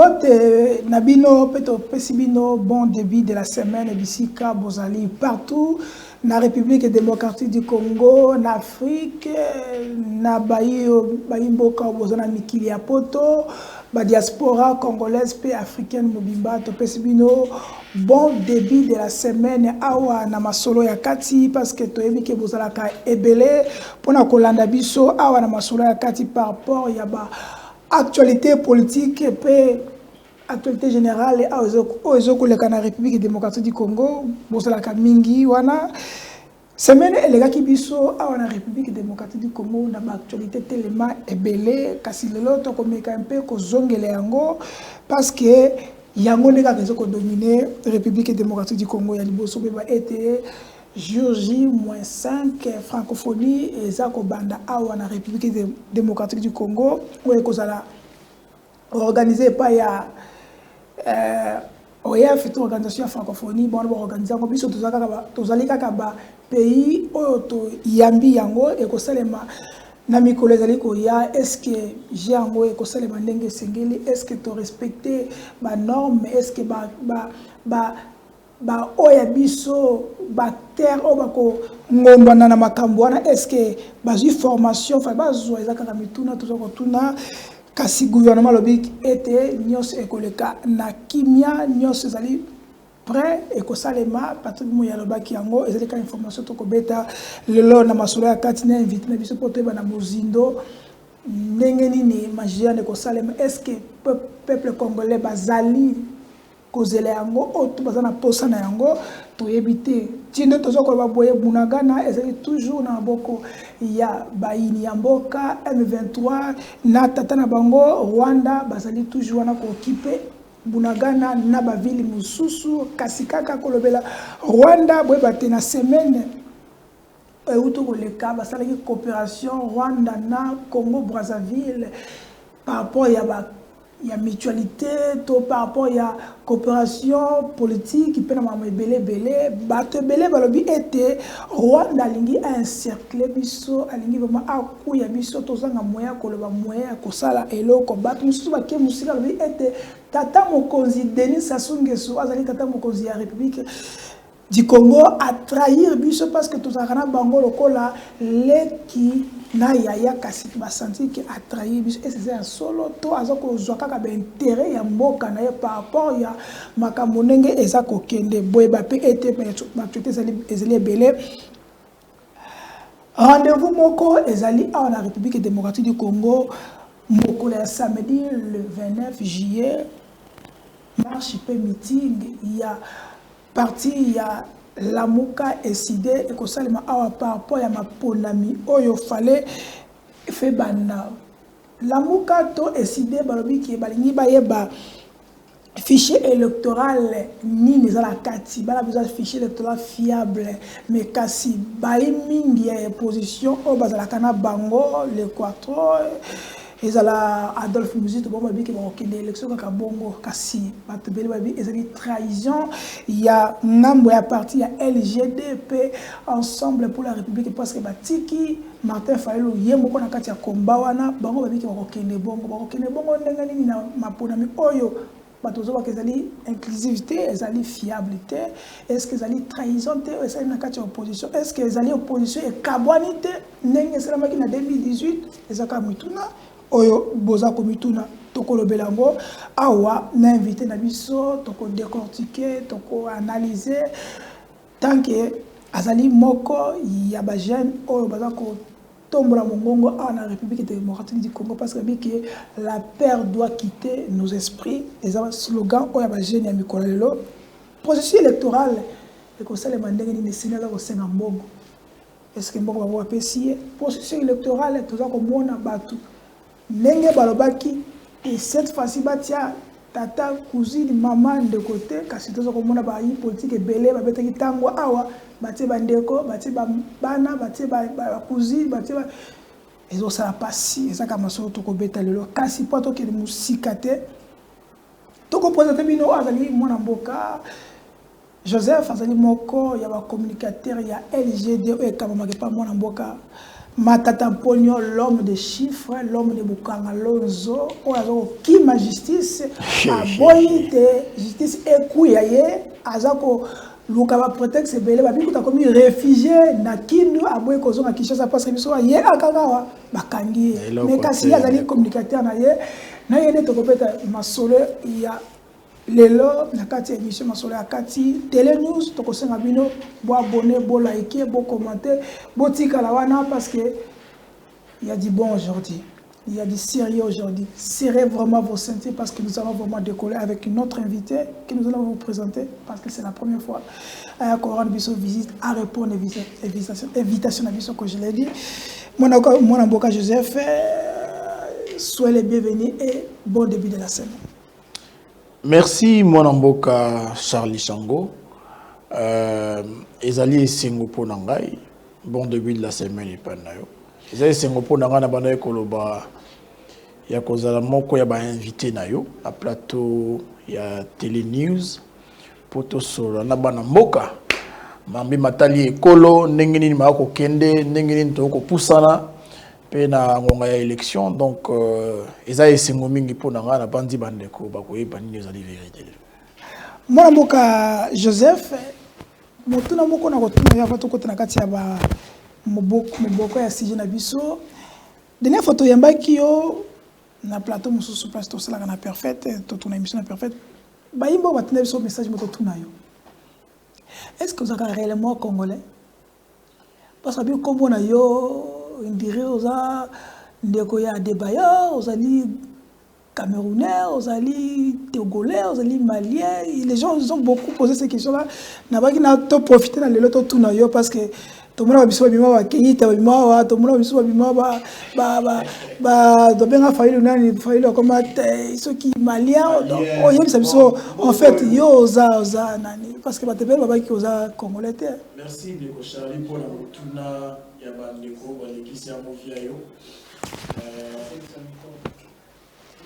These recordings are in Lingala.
Bote Nabino, Peto Pesibino, bon début de la semaine, Bissika, Bozali, partout, na République démocratique du Congo, en Afrique, na Baïmboka, Bozana Mikili Apoto, ba diaspora congolaise et africaine Mobimba, to Pesibino, bon début de la semaine, awa na masolo ya kati, parce que to ebike Bozala ka ebele, pona kolanda biso, awa na masolo ya kati par rapport, yaba, actualité politique et actualité générale à la République démocratique du Congo, Bosalaka Mingi, wana. Semaine, les gars qui biso à la République démocratique du Congo, dans l'actualité tellement ébélée, kasi l'autre comme un peu que zongele yango, parce que yango les gars qui ont dominé la République démocratique du Congo, ya liboso beba été J-5 francophonie et Zako Banda Awa na République démocratique du Congo où est organisé par ya OEF et organisation francophonie bon organisé en biso tozali kaka ba pays oto yambi yango et ko salema na mikolo ezali ko ya est-ce que j'ai yango et ko salema ndenge sengeli est-ce que to respecter ba normes est-ce que ba oya biso ba terre o bako ngondwana na makambo wana est-ce que bazui formation fa bazo ezaka ka mituna tozako tuna kasi gouvernement lobi était nyos ekoleka na kimia nyos ezali prêt et ko salema Patrick Moya lobaki yango ezali ka information to ko beta lelo na masolo ya kati na invité na biso poto ba na mozindo ndenge nini magia ne ko salema est-ce que peuple congolais bazali kozela yango oto bazana posa na yango to yebite tindo tozo ko ba boye bunagana ezali toujours na boko ya baini ya mboka M23 na tata na bango Rwanda bazali toujours na ko occuper bunagana na ba ville mususu kasikaka kolobela Rwanda boye bate na semaine uto ko leka basala ki coopération Rwanda na Congo Brazzaville par rapport ya mutualité, tout par rapport à coopération politique, qui peut nous belé, battre belé, balobi était Rwanda lingi a encerclé biso, a lingi vraiment a couille biso, tous en moyen, koloba moyen, kosala elo, combattre, nous sommes qui musika lobi était tata mokonzi Denis Sassou Nguesso, azali tata mokonzi ya République du Congo a trahir biso parce que tous en bango lokola les qui na yaya kasi ba senti que a trahi biso et c'est un solo to azoko zoka ka intérêt ya mboka na ye par rapport ya makamonenge ezako kende boye ba pe été ba tuté ezali belé rendez-vous moko ezali à la République démocratique du Congo moko le samedi le 29 juillet marche pe meeting il y a parti il y a Lamuka décidé et que ça par rapport à ma ponami oyo fallait fait bana Lamuka to décidé balobi ki balingi ba yeba fichier électoral ni les la kati bala besoin fichier électoral fiable mais kasi bayi mingi ya position o bazala kana bango l'Équateur ezala Adolphe Muzitu bon babi ki ba okende élection kaka bongo kasi batebeli babi ezali trahison il y a ngambo ya parti ya LGDP ensemble pour la République parce que batiki Martin Fayulu yembo na kati ya komba wana bango babi ki ba okende bongo ndenge nini na maponami oyo batozo ba kezali inclusivité ezali fiabilité est-ce que ezali trahison te ezali na kati ya opposition est-ce que ezali opposition et kabwanité ndenge esalamaki na 2018 ezaka mituna oyo boza komituna toko belango awa na invité na biso toko décortiquer toko analyser tant que azali moko ya ba jeune oyo baza ko tombola mongongo à la République démocratique du Congo parce que la paix doit quitter nos esprits et un slogan oyo ba jeune ya mikolelo processus électoral et que ça les mandenge ni sénégal au senga mbongo est-ce que mbongo ba pesier processus électoral toza ko mona batu ndenge balobaki et cette fois-ci batia tata cousine maman de côté kasi tozo ko mona ba yi politique belé ba betaki tango awa batie bandeko batie bana batie ba cousine batie ba ezo sala pasi ezaka masolo to ko beta lelo kasi poto ke musikate to ko présenter bino azali mwana mboka Joseph azali moko ya ba communicateur ya LGD e kama makepa mwana mboka Matata Pogno, l'homme de chiffres, l'homme de Bukangalonzo, qui ma justice, a bonité, justice écouillée, azako, Lukaba prétexte belé, babi kuta comme réfugié, na kindu, aboye kozo na Kinshasa parce que biso ye akagawa, bakangi. Mais kasi ya zali communicateur na ye ne to kopeta masolo ya lelo na kati émission masolo ya kati télé news to kosenga bino bo abonner, bo liker, bo commenter, bo tika la wana parce que il y a du bon aujourd'hui. Il y a du sérieux aujourd'hui. Serrez vraiment vos ceintures parce que nous allons vraiment décoller avec une autre invitée que nous allons vous présenter parce que c'est la première fois à Coran Bisso visite à répondre à invitation à Bisso que je l'ai dit. Mon Amboka Joseph, soyez les bienvenus et bon début de la semaine. Merci mon Amboka Charlie Chango. Ezali Sengo Ponangai. Bon début de la semaine et pas nayo. Ezali Sengo Ponanga na bana ekoloba ya kozala moko ya ba invité nayo à plateau ya Télé News poto solo na bana mboka mambi matali ekolo ndenge nini mako kende ndenge nini to ko pusana pe na ngonga ya élection donc ezali Sengo mingi ponanga na bandi bandeko ba ko yeba nini ezali vérité. Mwana mboka Joseph motuna moko na kotuna ya bato kotuna kati ya ba moboko ya sije na biso dernière photo yambaki yo na plateau mususu place to sala na parfaite to tuna émission na parfaite ba yimbo batuna biso message moto tuna yo est-ce que vous êtes réellement congolais parce que bien comme on a yo indirait aux ndeko ya débailleurs aux ali Camerounais, aux alliés Togolais, aux alliés Maliens. Les gens ils ont beaucoup posé ces questions-là. N'a pas qu'ils profité dans le lot tout nayo parce que tout le monde a besoin de moi, Kenya, tout le monde a besoin de moi, doit bien falloir comme ceux qui Maliens, oh y'a besoin en fait yo oza nani parce que batebel baba qui oza congolais. Merci de Charlie pour la retourna ya bandeko balekisi ya mofia yo.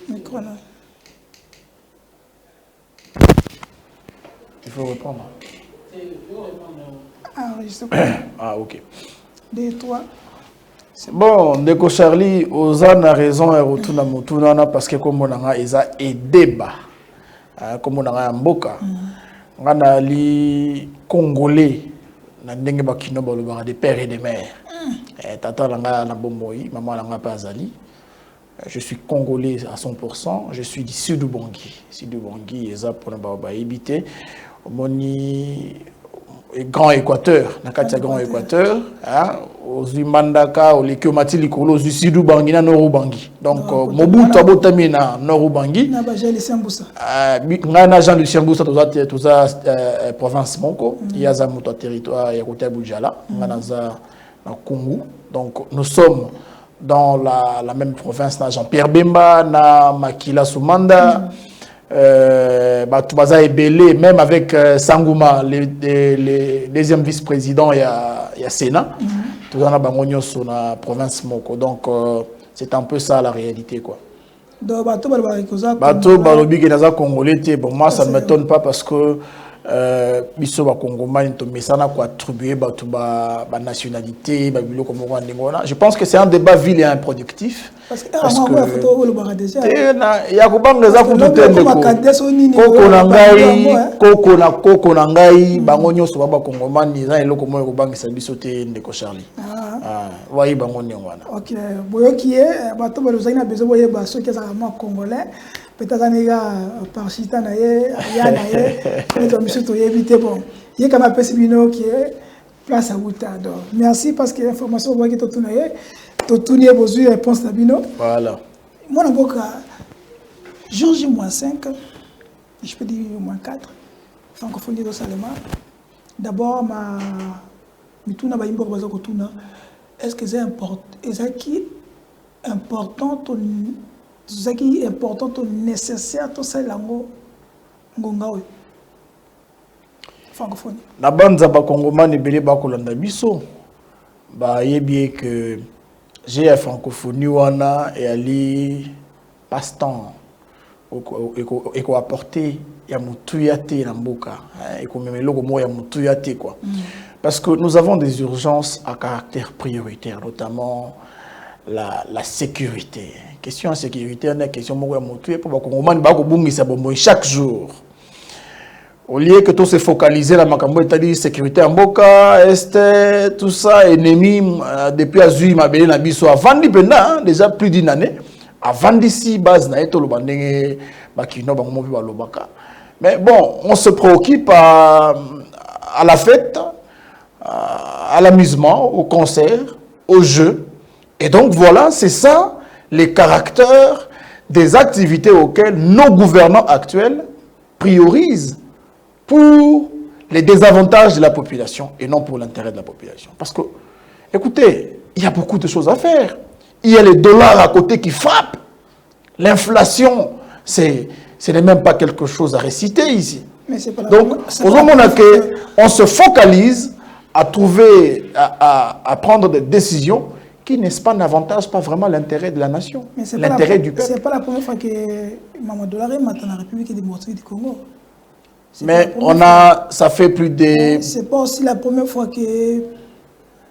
Micro là. Il faut répondre. Ah, je sais pas. Ah, ok. Des trois. Bon, Ndeko Charlie, Ozan a raison et retourne à Moutounana parce que comme on a et débat, comme on a un mboka, on a les Congolais, n'andenge bakino balobara des pères et des mères. Tata langa na bomboyi, maman langa pazali. Je suis congolais à 100%. Je suis du sud du Bangui. Sud du Bangui, et ça pour ne éviter. Moni grand Équateur, Nakatia grand Équateur, aux Mandaka, aux Lekiomati Likolo, aux sud du Bangui, na Nord Bangui. Donc Mobutu abotami na Nord Bangui. Na Baja Lucien Boussa. Na Jean Lucien Boussa tout ça province Moko. Il y a za moto territoire ya côté Bujala, na za na Congo. Donc nous sommes dans la même province, na Jean-Pierre Bemba, na Makila Soumanda, Batubaza Ebele, même avec Sangouma, le deuxième vice-président, il y a Sénat, tout dans la Bangonio sur la province Moko. Donc c'est un peu ça la réalité, quoi. Bato Balobi qui est congolais, bon moi ça ne m'étonne pas parce que biso ba Congomani to mesana ko attribuer ba nationalité ba bilo comme on je pense que c'est un débat vil et improductif parce que ya ko banga za ku tutende koko na ngai bango nyoso ba Congomani za eloko moyo ko bangisa biso te Ndeko Charlie wayi bango wana. OK boyoki bato balozana bezo boye ba so keza ma congolais peut-être un par chita na ye ya na ye mais monsieur to éviter bon il y a comme appel Sibino qui est place à Outado. Merci parce que l'information voit que to tunaye to tunie besoin réponse na bino. Voilà. Moi na boka Georgie -5 je peux dire -4 francophonie de Salema. D'abord ma mituna ba imbo bazo ko tuna est-ce que c'est important est-ce qui important ce qui est important, nécessaire, tout ça, lango ngongawe. Francophonie. Na banza ba Congomani belé ba kolanda biso. Ba yebie que j'ai la francophonie wana et ali passe-temps et ko apporter ya mutuyate na mboka et ko memelo ko mo ya mutuyate quoi. Parce que nous avons des urgences à caractère prioritaire, notamment la sécurité. Question de sécurité, on a une question de chaque jour. Au lieu que tout se focaliser la makambo c'est-à-dire sécurité en boka, est, tout ça, ennemi, depuis Azui, Mabélé, Nabiso, avant d'y déjà plus d'une année, avant d'ici, base, na eto lobandenge, bakino, bangomobi, balobaka. Mais bon, on se préoccupe à la fête, à l'amusement, au concert, au jeu. Et donc voilà, c'est ça les caractères des activités auxquelles nos gouvernants actuels priorisent pour les désavantages de la population et non pour l'intérêt de la population. Parce que, écoutez, il y a beaucoup de choses à faire. Il y a les dollars à côté qui frappent. L'inflation, ce n'est même pas quelque chose à réciter ici. Mais c'est pas la donc, au moment où on se focalise à trouver, à prendre des décisions qui, n'est-ce pas, n'avantage pas vraiment l'intérêt de la nation, l'intérêt du peuple. Ce n'est pas la première fois que Mamadou Laré m'a dans la République démocratique du Congo. Mais ça fait plus de... C'est pas aussi la première fois que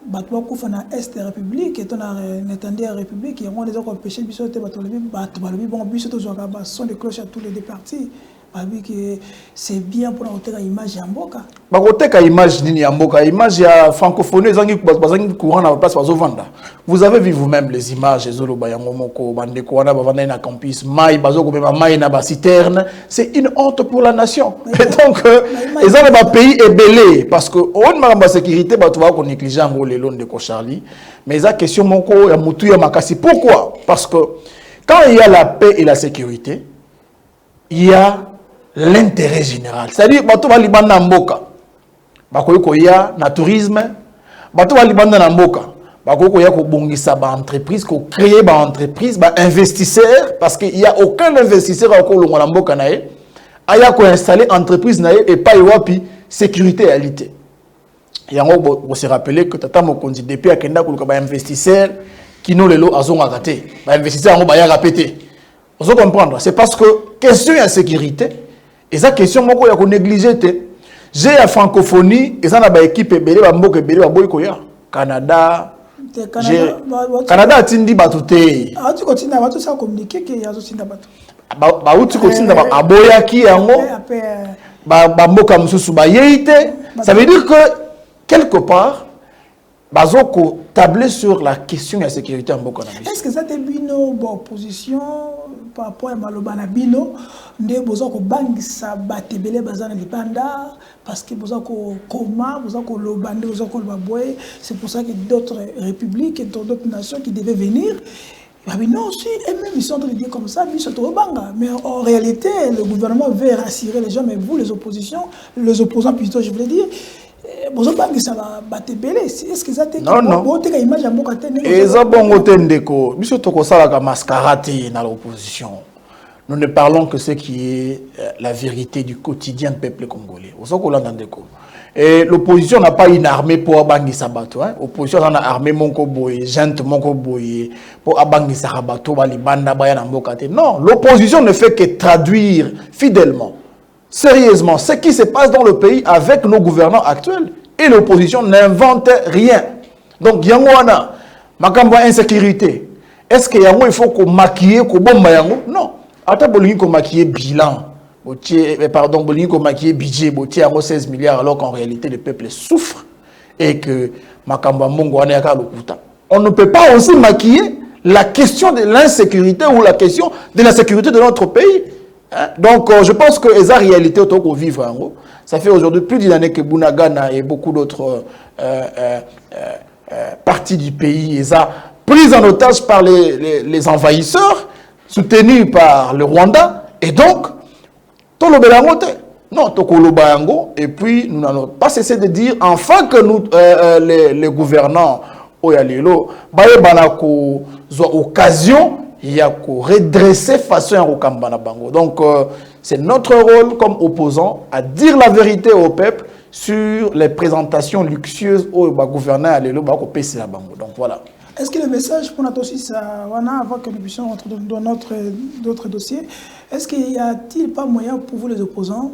Batoua Koufa na Est de la République, et on a entendu la République, et on a déjà empêché le biseau de son de cloche à tous les deux partis. C'est bien pour la image Yamboka. La image Yamboka, image ya francophonie, vous avez vu vous-même les images c'est une honte pour la nation. Et donc, ils ont un pays ébélé parce que on a la sécurité, on va négliger les lots de Charlie. Mais la question pourquoi? Parce que quand il y a la paix et la sécurité, il y a l'intérêt général. C'est-à-dire, bato va libanda mboka. Bako ya na tourisme, bato va libanda na mboka. Bako ya ko bongisa ba entreprise, ko créer ba entreprise, ba investisseur parce qu'il y a aucun investisseur au longo na mboka na ye. Aya ko installer entreprise na ye et pas wapi sécurité réalité. Yango vous se rappeler que tata mokonzi depuis akenda ko ba investisseur qui nous lelo azonga raté. Ba investisseur ngo ba ya répéter. Vous comprendre, c'est parce que question de sécurité, et ça question moko ya ko négliger te. J'ai la francophonie et ça na ba équipe belé ba mboka belé ba boy koya. Canada Canada atindi batu te. Ah tu continue batu ça communiquer que yazo tinda batu. Ba uti continue ba aboya ki yango. Ba mboka mususu ba yeite. Ça veut dire que quelque part bazoko tabler sur la question de la sécurité en Boko. Est-ce que ça te bino bon position par rapport à Malobana bino ne bozoko bangisa batebele bazana lipanda parce que bozoko koma bozoko lobande bozoko baboy c'est pour ça que d'autres républiques et d'autres nations qui devaient venir non aussi et même ils sont en train de dire comme ça mais en réalité le gouvernement veut rassurer les gens mais vous les opposants plutôt je voulais dire est-ce que ça non, non. Et ça bon ndeko, biso tokosala ka mascarade dans l'opposition. Nous ne parlons que ce qui est la vérité du quotidien du peuple congolais. Et l'opposition n'a pas une armée pour abangisa bato. L'opposition a une armée monko boye, gente monko boye, pour abangisa bato, balibanda baya na mboka te. Non, l'opposition ne fait que traduire fidèlement, sérieusement, ce qui se passe dans le pays avec nos gouvernants actuels. Et l'opposition n'invente rien. Donc, yangoana, makambo insécurité. Est-ce que yango il faut qu'on maquille, qu'on bombe yango? Non. Attends, bolingi qu'on maquille bilan. Pardon, bolingi qu'on maquille budget, botier yango 16 milliards alors qu'en réalité le peuple souffre et que makambo mongo wana yaka lokuta. On ne peut pas aussi maquiller la question de l'insécurité ou la question de la sécurité de notre pays. Donc, je pense que les réalités autour qu'on vit, ça fait aujourd'hui plus d'une année que Bunagana et beaucoup d'autres parties du pays sont prises en otage par les envahisseurs, soutenus par le Rwanda. Et donc, non, Tokolobayango. Et puis, nous n'allons pas cesser de dire enfin que nous, les gouvernants, Oyalelo, Bayebanako, occasion. Il y a qu'à redresser façon à Rokambana Bango. Donc, c'est notre rôle comme opposants à dire la vérité au peuple sur les présentations luxueuses au gouverneur à l'élo Bako PC la Bango. Donc, voilà. Est-ce que le message pour notre aussi, ça, avant que nous puissions rentrer dans d'autres dossiers, est-ce qu'il n'y a-t-il pas moyen pour vous, les opposants,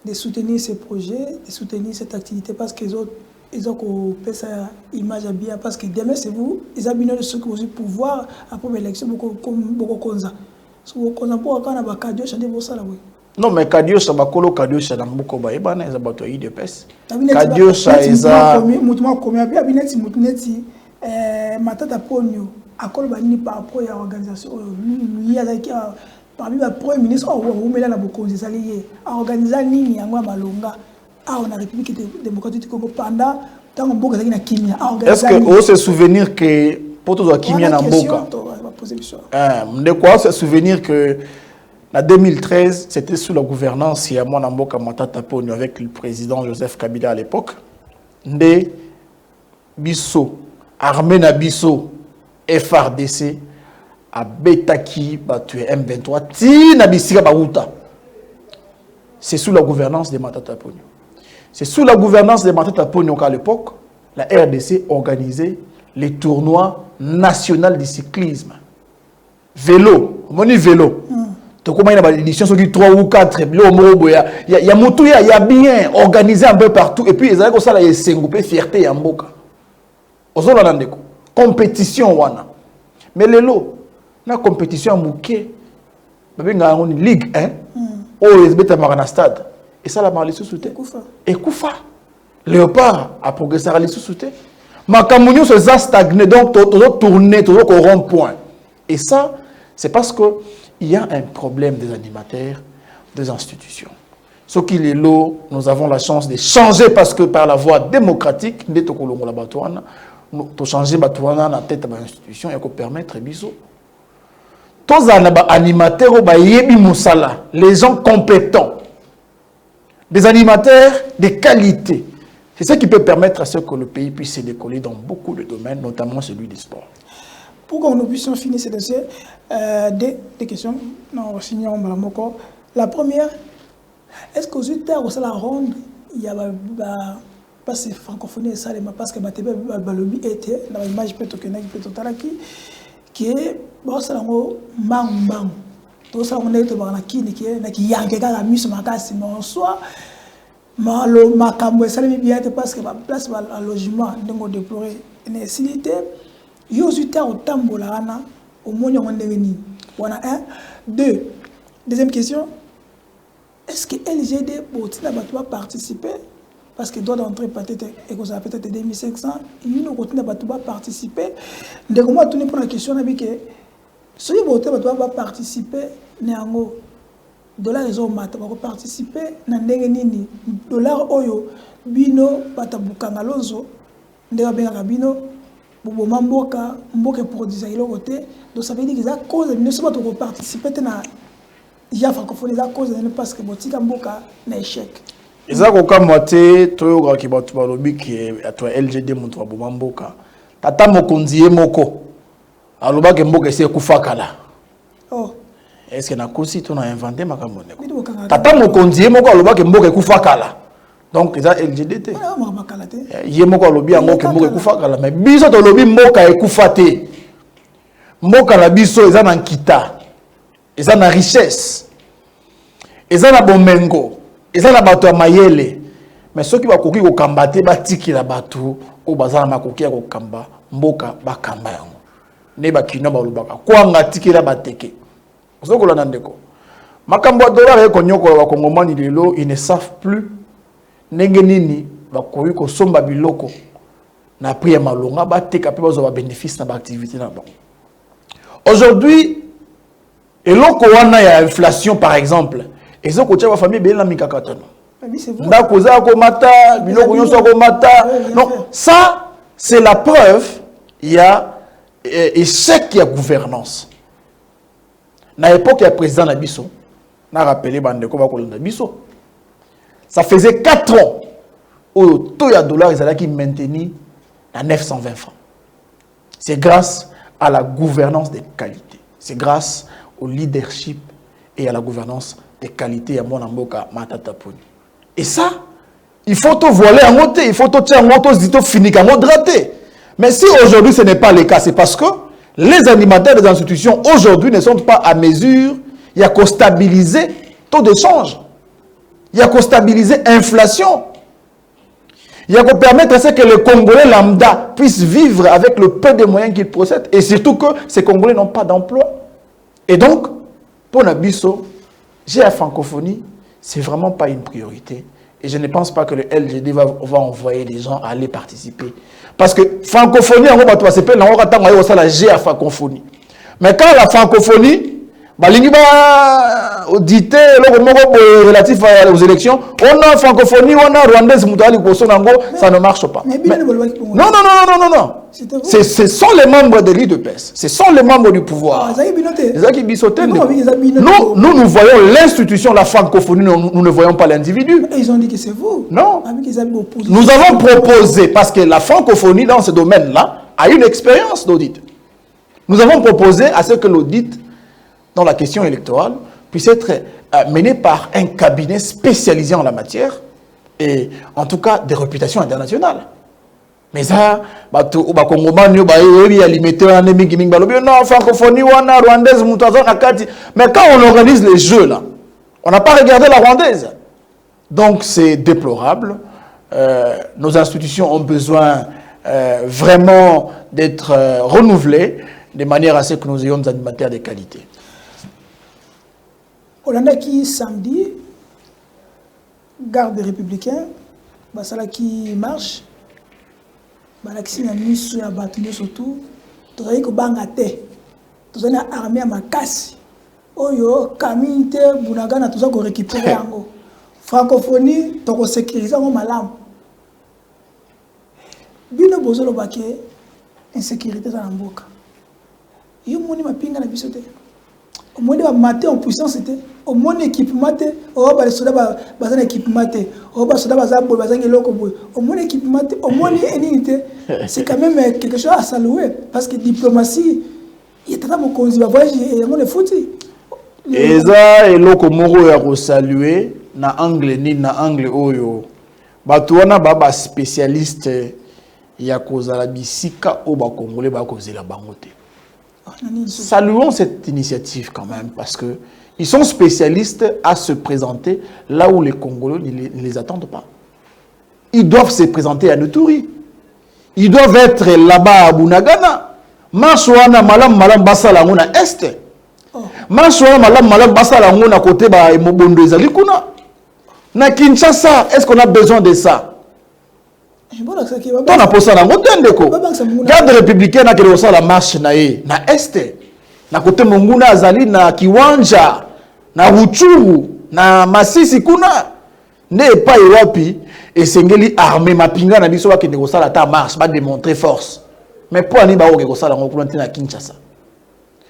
de soutenir ces projets, de soutenir cette activité parce que les autres ils ont fait ça image bien parce que demain c'est vous, ils ont bien ceux qui ont pouvoir après l'élection beaucoup comme ça. So qu'on a pas quand on a cadio chanter pour ça là oui. Non mais cadio ça va colo cadio ça dans beaucoup ba eba na za bato de pes. Cadio ça eza mutumo combien bien bineti mutuneti matata ponyo akolo ba ni par rapport à organisation lui avec parmi le premier ministre on met là na bokonzi ça lié à organiser nini yango malonga a on a République démocratique du Congo pendant tant on boka na kimia est-ce que on se souvenir que pour tout kimia na mboka de quoi se souvenir que en 2013 c'était sous la gouvernance ya mwana mboka Matata Ponyo avec le président Joseph Kabila à l'époque ndé biso armée na biso FRDC a betaki batu M23 ti na bisika bauta. C'est sous la gouvernance de Matata Ponyo. C'est sous la gouvernance de Matata Ponyo qu'à l'époque la RDC organisait les tournois nationaux de cyclisme. Vélo, moni vélo. Tu comment il y a des éditions sur 3 ou 4 il y a bien organisé un peu partout et puis ils ont ça là il s'engouper fierté ya mboka. Ozolo ndeko compétition wana. Mais lelo na compétition muké babenga ngoni ligue 1 oh ils beta marana stade et ça la marli sous-souté. Et Koufa. Léopard a progressé à l'issue-souté. Makamounio se stagné donc toujours tourné toujours au rond-point. Et ça c'est parce que il y a un problème des animateurs, des institutions. Ce qui est là, nous avons la chance de changer parce que par la voie démocratique, nous avons changé la tête de l'institution et permettre biso. Tous les animateurs, les gens compétents, des animateurs de qualité. C'est ce qui peut permettre à ce que le pays puisse se décoller dans beaucoup de domaines, notamment celui du sport. Pour que nous puissions finir ce dossier, des questions. Non, la première, est-ce qu'aux Utah, au la ronde, il y a pas ces francophonie et ça, parce que le lobby était dans l'image qui est bon, ça bang. Tout ça, on est qui a la mise ma casse, mais en soi, ma camoué, ça bien parce que ma place à logement, donc déplorer une facilité. Yosuta au tambolana au monde on est venu. Voilà un, deux. Deuxième question. Est-ce que LGD pour participer parce que doit d'entrer peut-être et que ça peut-être 2500 il nous continue à participer. De comment tourner pour la question avec que ceux qui va participer néango dollar les hommes va participer na ndenge nini dollar oyo bino batabukanga lozo ndega benga bino mboka produisait le côté donc ça veut dire que ça cause ne sont pas participer na ya francophonie ça cause parce que botika mboka na échec ezako kamote toyoka ki batu balobi ki atwa LGD muntu wa mboka tata mokonzi ye moko aloba ke mboka ese kufakala oh est-ce que na kosi to na inventé makambo neko tata mokonzi ye moko aloba ke mboka ekufakala. Donc, ils ont LGDT. Il y a un lobby en mboka ekufakala mais biso to lobby mboka ekufate. Mboka la biso ils ont en kita. Ils ont en richesse. Ils ont en bomengo. Ils ont en bato mayele. Mais ceux qui va koki ko kambate ba tiki la bato o bazana makoki ko kamba mboka ba kamba yango. Ne ba kino ba lobaka. Kwa nga tiki la bateke. Ozoko la ndeko. Makambo dollar e konyoko wa kongomani lelo ils ne savent plus nengenini bakoyi ko somba biloko na priya malonga ba teka pe bazo ba bénéfice na ba activité na bon. Aujourd'hui eloko wana ya inflation par exemple ezoko tia ba famille bela mikakatano. Ndako za ko mata biloko nyonso ko mata. Non, ça c'est la preuve il y a échec ya gouvernance. Na époque ya président na biso na rappelé bandeko ba ko landa biso. Ça faisait 4 ans où le taux de dollar est maintenu à 920 francs. C'est grâce à la gouvernance de qualité. C'est grâce au leadership et à la gouvernance de qualité à mon amboka Matata Ponyo. Et ça, il faut tout voler en moté, il faut tout tirer en moto, il faut finir en mode raté. Mais si aujourd'hui ce n'est pas le cas, c'est parce que les animateurs des institutions aujourd'hui ne sont pas à mesure, il y a qu'à stabiliser taux d'échange. Il y a qu'à stabiliser l'inflation. Il y a qu'à permettre à ce que les Congolais lambda puissent vivre avec le peu de moyens qu'ils possèdent. Et surtout que ces Congolais n'ont pas d'emploi. Et donc, pour Nabiso, j'ai la francophonie, c'est vraiment pas une priorité. Et je ne pense pas que le LGD va envoyer des gens à aller participer. Parce que francophonie, on va se faire la G à francophonie. Mais quand la francophonie, audité relatif aux élections, on a francophonie, on a rwandaise, ça ne marche pas. Mais, non. Ce sont les membres de l'IDPS, ce sont les membres du pouvoir. Nous voyons l'institution, la francophonie, nous ne voyons pas l'individu. Ils ont dit que c'est vous. Non. Nous avons proposé, parce que la francophonie dans ce domaine-là a une expérience d'audit. Nous avons proposé à ce que l'audit dans la question électorale puisse être menée par un cabinet spécialisé en la matière et en tout cas de réputation internationale. Mais ça, non, francophonie, rwandaise, mais quand on organise les jeux là, on n'a pas regardé la rwandaise. Donc c'est déplorable. Nos institutions ont besoin vraiment d'être renouvelées de manière à ce que nous ayons des animateurs de qualité. Olandaki samedi, garde républicain, basala qui marche, balaki na misu ya batuno surtout, tozali ko bangate, tozali armée ya makasi, oyo kamite bunagana toza ko récupérer yango. Francophonie, toko sécuriser ngo malamu. Bino bozolo bake insécurité za mboka. Yo moni mapinga na biso te. Au moins de mater en puissance c'était au moins équipement au bas les soldats bazan équipement au bas soldats bazan eloko boy au moins équipement au moins unité c'est quand même quelque chose à saluer parce que diplomatie il y a tellement qu'on va voyager et on est foutu et ça eloko moko ya ko saluer na anglais ni na anglais oyo batuana baba spécialiste ya kozala bisika o ba congolais ba kozela bangote. Saluons cette initiative quand même parce que ils sont spécialistes à se présenter là où les Congolais ne les attendent pas. Ils doivent se présenter à Nuturi. Ils doivent être là-bas à Bunagana. Masouana malam basala ngona est. Masouana malam basala ngona côté ba Mobondo ezali kuna. Na Kinshasa, est-ce qu'on a besoin de ça? On a posé la garde républicaine na kele la marche na est na côté Monguna azali na Kiwanja na Ruchuru na Masisi kuna ne pas Europe et sengeli armée mapinga na biso ba kende ko sala ta marche ba démontrer force mais pour ani ba ko sala ngoko na Kinshasa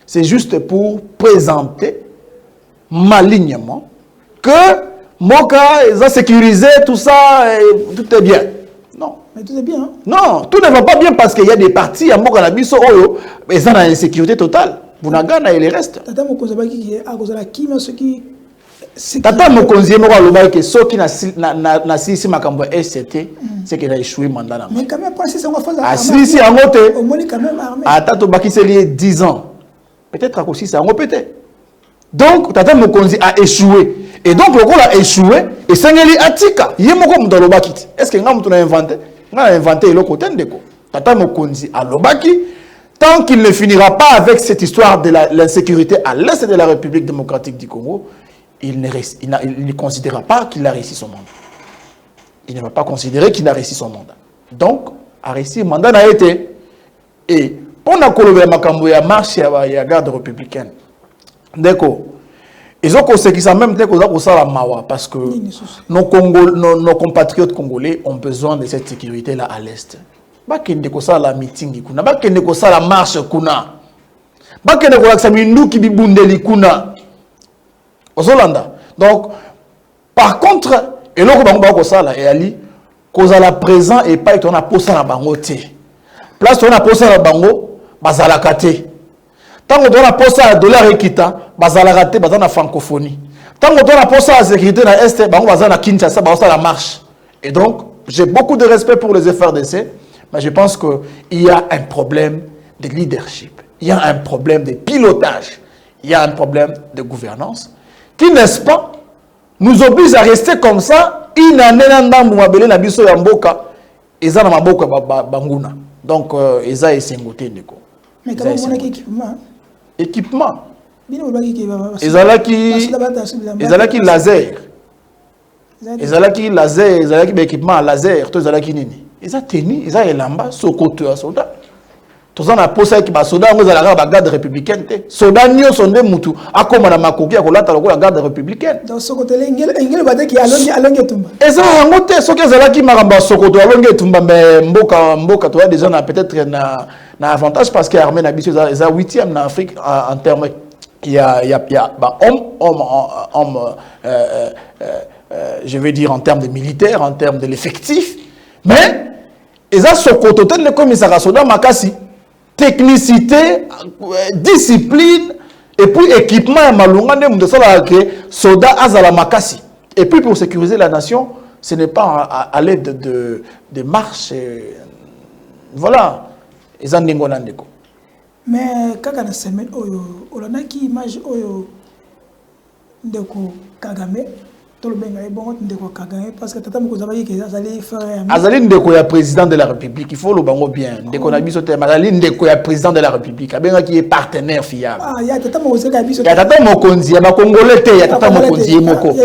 c'est juste pour présenter malignement que Moka est sécurisé tout ça tout est bien. Non. Mais tout est bien. Hein? Non, tout ne va pas bien parce qu'il y a des partis à Mokalabiso, mais ça a une insécurité totale. Bunagana et les restes. Tata Mokonzabaki qui est à cause de la Kima, ce qui. Tata Mokonzi Mora Lobaki, ce qui n'a si Makambo SCT, c'est qu'il a échoué mandat. Mais quand même, si on va faire la. Ah, si, en moté. Au moins, quand même armé. À Tato Baki, c'est lié 10 ans. Peut-être aussi, ça a répété. Donc, Tata Mokonzi a échoué. Et donc, le rôle a échoué. Et Sengeli Atika. Yemoko Mdalobaki. Est-ce que nous avons inventé? On a inventé le côté de quoi? Tata Mokonzi à Lobaki. Tant qu'il ne finira pas avec cette histoire de l'insécurité à l'est de la République démocratique du Congo, il ne considérera pas qu'il a réussi son mandat. Il ne va pas considérer qu'il a réussi son mandat. Donc, a réussi le mandat n'a été. Et pour la Colombie, il y a marche, il y a garde républicaine. D'accord. Ils ont conseillé ça même parce que nos compatriotes congolais ont besoin de cette sécurité-là à l'est. Bakende ko sala meeting kuna, bakende ko sala marche kuna, bakende ko laksa mindu ki bibundeli kuna. Ozolanda. Donc, par contre, et là ko sala et ali kozala présent et pas on a posé na bango te. Place on a posé na bango bazala kate. Tant qu'on a posé à dollar ekita, bazala kate bazana francophonie. Tant qu'on a posé à sécurité na est, bango bazana Kinshasa, bazala la marche. Et donc, j'ai beaucoup de respect pour les FRDC. Mais je pense qu'il y a un problème de leadership, il y a un problème de pilotage, il y a un problème de gouvernance qui, n'est-ce pas, nous oblige à rester comme ça une année dans Mouabele Nabiso Yamboka eza na maboko banguna. Donc eza esengote ndeko. Mais comment on a équipement? Équipement. Ezalaki laser. Ezalaki laser, ezalaki équipement laser, to ezalaki nini? Eza teni, eza elamba sokoto ya soldat. Tozana na posa ki ba soldat ngo ezalaka ba garde républicaine te. Soldat nyo sonde mutu akoma na makoki akolata lokola garde républicaine. Donc sokoto engel bataki alongi tumba. Eza yango te soki ezalaki makamba sokoto alongi tumba mais mboka to déjà na peut-être na avantage parce que armée na biso eza 8e en Afrique en termes il y a bah, homme je veux dire en termes de militaires, en termes de l'effectif, mais eza sokoto tel le commissariat soldat makasi technicité, discipline et puis équipement à malunga ne mde sala que soldat azala makasi. Et puis pour sécuriser la nation, ce n'est pas à l'aide de marches voilà. Eza ndingo na ndeko. Mais kaka na semaine oyo olonaki image oyo ndeko Kagame to le benga ebongo ndeko Kagame parce que tata moko zabaki ke azali frère azali ndeko ya président de la République, il faut le bango bien ndeko na biso te azali ndeko ya président de la République abenga qui est partenaire fiable. Ah ya tata moko zeka biso ya tata mokonzi ya ba congolais te ya tata mokonzi moko